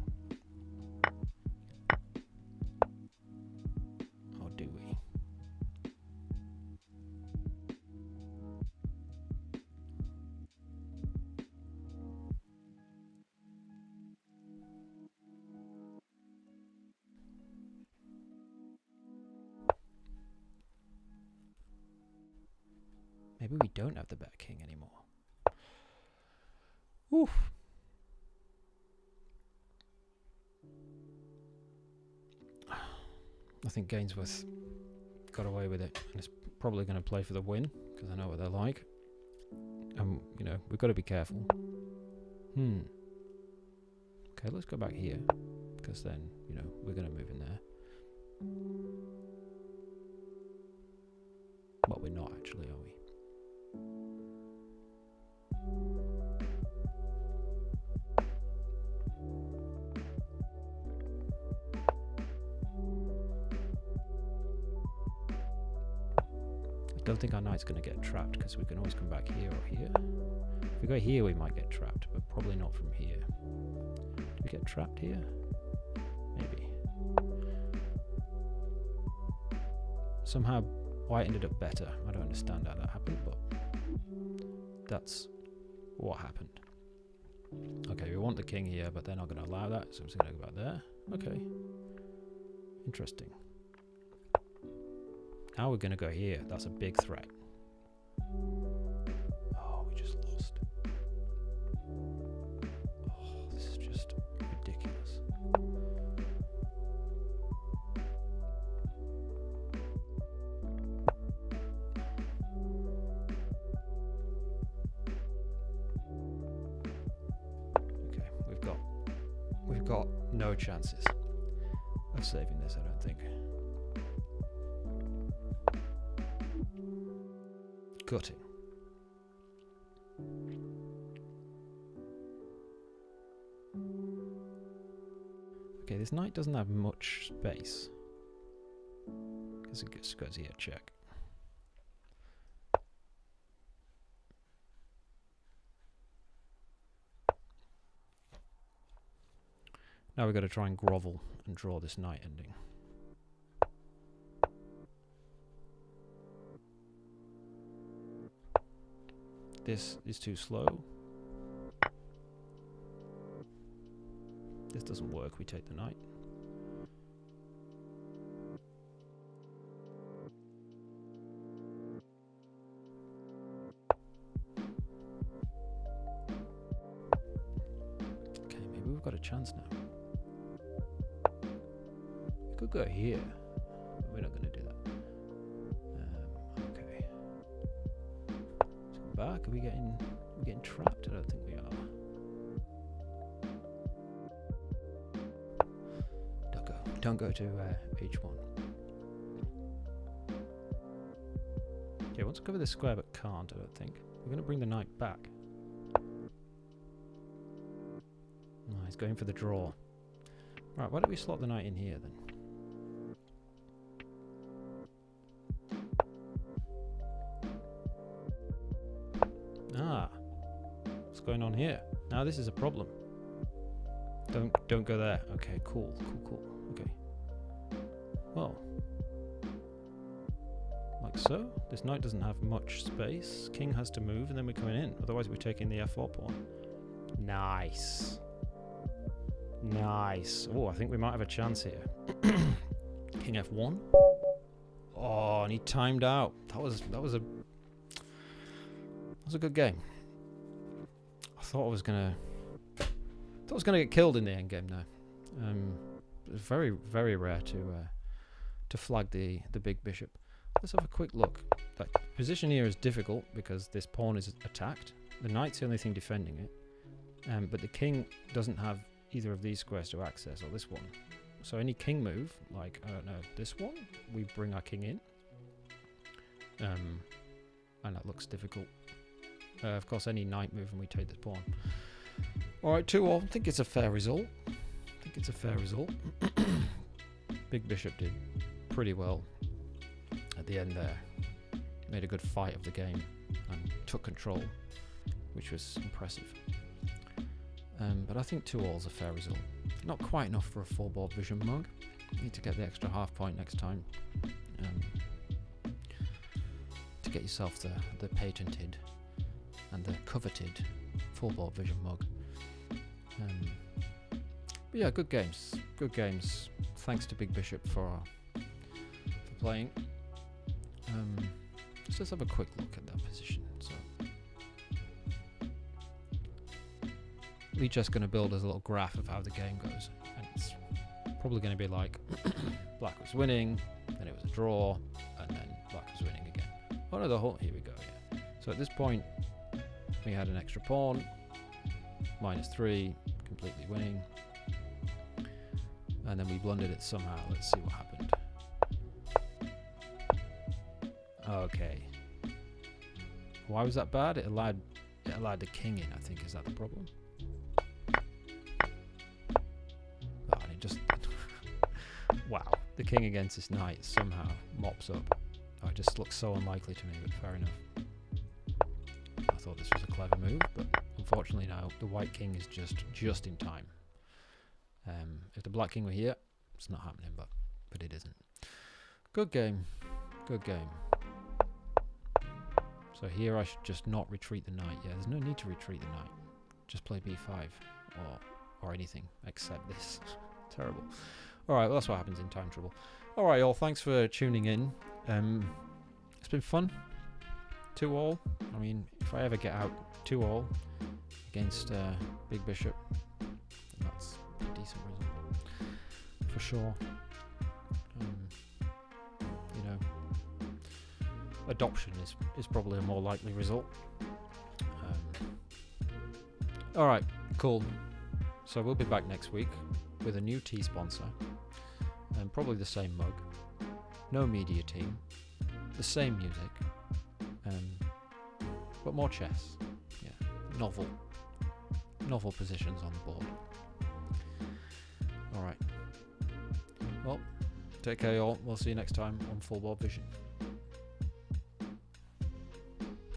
S1: Maybe we don't have the better king anymore. Oof. I think Gainsworth got away with it, and it's probably going to play for the win, because I know what they're like. You know, we've got to be careful. Okay, let's go back here, because then, you know, we're going to move in there. Well, we're not actually, are we? I don't think our knight's going to get trapped, because we can always come back here or here. If we go here, we might get trapped, but probably not from here. Do we get trapped here? Maybe. Somehow white ended up better. I don't understand how that happened, but that's what happened. Okay, we want the king here, but they're not going to allow that, so I'm just going to go back there. Okay. Interesting. Now we're going to go here. That's a big threat. Oh, we just lost. Oh, this is just ridiculous. Okay, we've got no chances of saving this, I don't think. Gutting. Okay, this knight doesn't have much space, because it just goes here, check. Now we've got to try and grovel and draw this knight ending. This is too slow. This doesn't work, we take the knight. Okay, maybe we've got a chance now. We could go here, but we're not going to do that. Okay. Let's go back. Are we getting trapped? I don't think we are. Don't go to H1. Okay, wants to cover this square but can't, I don't think. We're going to bring the knight back. Oh, he's going for the draw. Right, why don't we slot the knight in here then? Ah, what's going on here? Now this is a problem. Don't go there. Okay, cool. Okay. Well, like so. This knight doesn't have much space. King has to move, and then we're coming in. Otherwise, we're taking the f4 pawn. Nice. Oh, I think we might have a chance here. King f1. Oh, and he timed out. That was a good game. I thought I was gonna get killed in the end game now. It's very, very rare to flag the big bishop. Let's have a quick look. That position here is difficult because this pawn is attacked. The knight's the only thing defending it, but the king doesn't have either of these squares to access, or this one. So any king move, like I don't know, this one, we bring our king in, and that looks difficult. Of course, any knight move and we take this pawn. All right, 2-all. I think it's a fair result. Big bishop did pretty well at the end there. Made a good fight of the game and took control, which was impressive. But I think 2-all's a fair result. Not quite enough for a 4-board vision mug. Need to get the extra half point next time to get yourself the patented and the coveted 4-board vision mug. But yeah, good games. Thanks to Big Bishop for playing. Let's just have a quick look at that position. So Lichess going to build us a little graph of how the game goes, and it's probably going to be like black was winning, then it was a draw, and then black was winning again. Oh no, the whole, here we go, yeah. So at this point, we had an extra pawn, -3, completely winning, and then we blundered it somehow. Let's see what happened. Okay. Why was that bad? It allowed the king in, I think. Is that the problem? Oh, and it just... wow. The king against this knight somehow mops up. Oh, it just looks so unlikely to me, but fair enough. I thought this was a clever move, but unfortunately now the white king is just in time. If the black king were here, it's not happening, but it isn't. Good game. Good game. So here I should just not retreat the knight. Yeah, there's no need to retreat the knight. Just play b5 or anything except this. Terrible. Alright, well that's what happens in time trouble. Alright y'all, thanks for tuning in. It's been fun. 2-all. I mean, if I ever get out 2-all against Big Bishop, that's a decent result. For sure. You know, adoption is probably a more likely result. Alright, cool. So we'll be back next week with a new tea sponsor and probably the same mug. No media team. The same music. But more chess. Yeah. Novel positions on the board. Alright. Well, take care y'all. We'll see you next time on Full Board Vision.